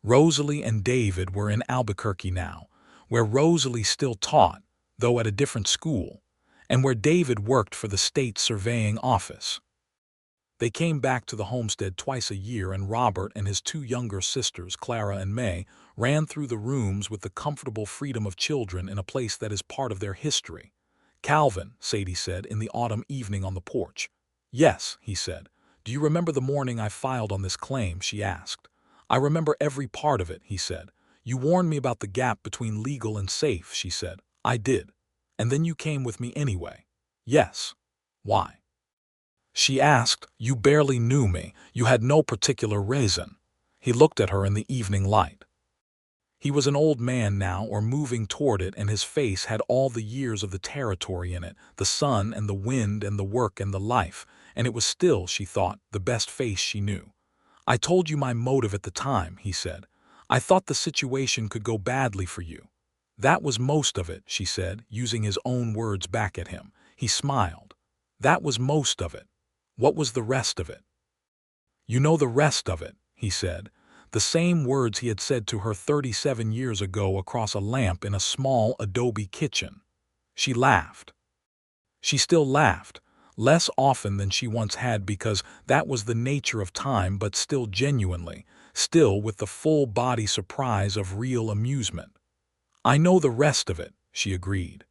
Rosalie and David were in Albuquerque now, where Rosalie still taught, though at a different school, and where David worked for the state surveying office. They came back to the homestead twice a year, and Robert and his 2 younger sisters, Clara and May, ran through the rooms with the comfortable freedom of children in a place that is part of their history. "Calvin," Sadie said in the autumn evening on the porch. "Yes," he said. "Do you remember the morning I filed on this claim?" she asked. "I remember every part of it," he said. "You warned me about the gap between legal and safe," she said. "I did. And then you came with me anyway." "Yes." "Why?" she asked. "You barely knew me. You had no particular reason." He looked at her in the evening light. He was an old man now, or moving toward it, and his face had all the years of the territory in it, the sun and the wind and the work and the life, and it was still, she thought, the best face she knew. "I told you my motive at the time," he said. "I thought the situation could go badly for you." "That was most of it," she said, using his own words back at him. He smiled. "That was most of it. What was the rest of it?" "You know the rest of it," he said. The same words he had said to her 37 years ago across a lamp in a small adobe kitchen. She laughed. She still laughed, less often than she once had, because that was the nature of time, but still genuinely, still with the full-body surprise of real amusement. "I know the rest of it," she agreed.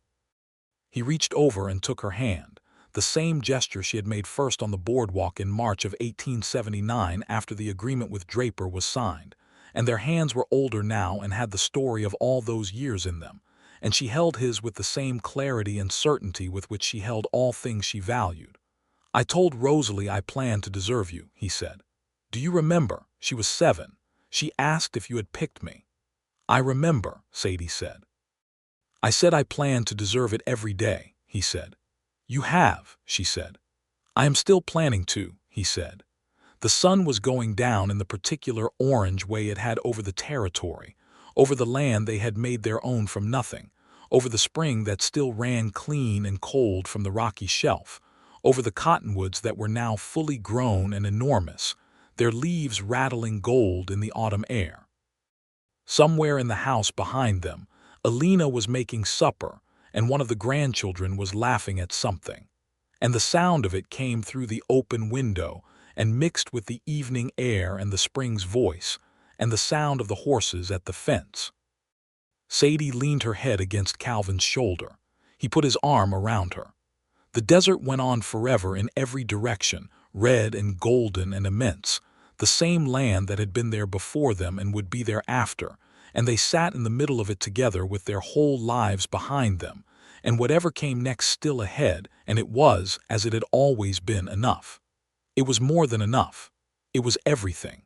He reached over and took her hand, the same gesture she had made first on the boardwalk in March of 1879 after the agreement with Draper was signed, and their hands were older now and had the story of all those years in them, and she held his with the same clarity and certainty with which she held all things she valued. "I told Rosalie I planned to deserve you," he said. "Do you remember? She was 7. She asked if you had picked me." "I remember," Sadie said. "I said I planned to deserve it every day," he said. "You have," she said. "I am still planning to," he said. The sun was going down in the particular orange way it had over the territory, over the land they had made their own from nothing, over the spring that still ran clean and cold from the rocky shelf, over the cottonwoods that were now fully grown and enormous, their leaves rattling gold in the autumn air. Somewhere in the house behind them, Alina was making supper, and one of the grandchildren was laughing at something, and the sound of it came through the open window and mixed with the evening air and the spring's voice, and the sound of the horses at the fence. Sadie leaned her head against Calvin's shoulder. He put his arm around her. The desert went on forever in every direction, red and golden and immense, the same land that had been there before them and would be there after, and they sat in the middle of it together with their whole lives behind them, and whatever came next still ahead, and it was, as it had always been, enough. It was more than enough. It was everything.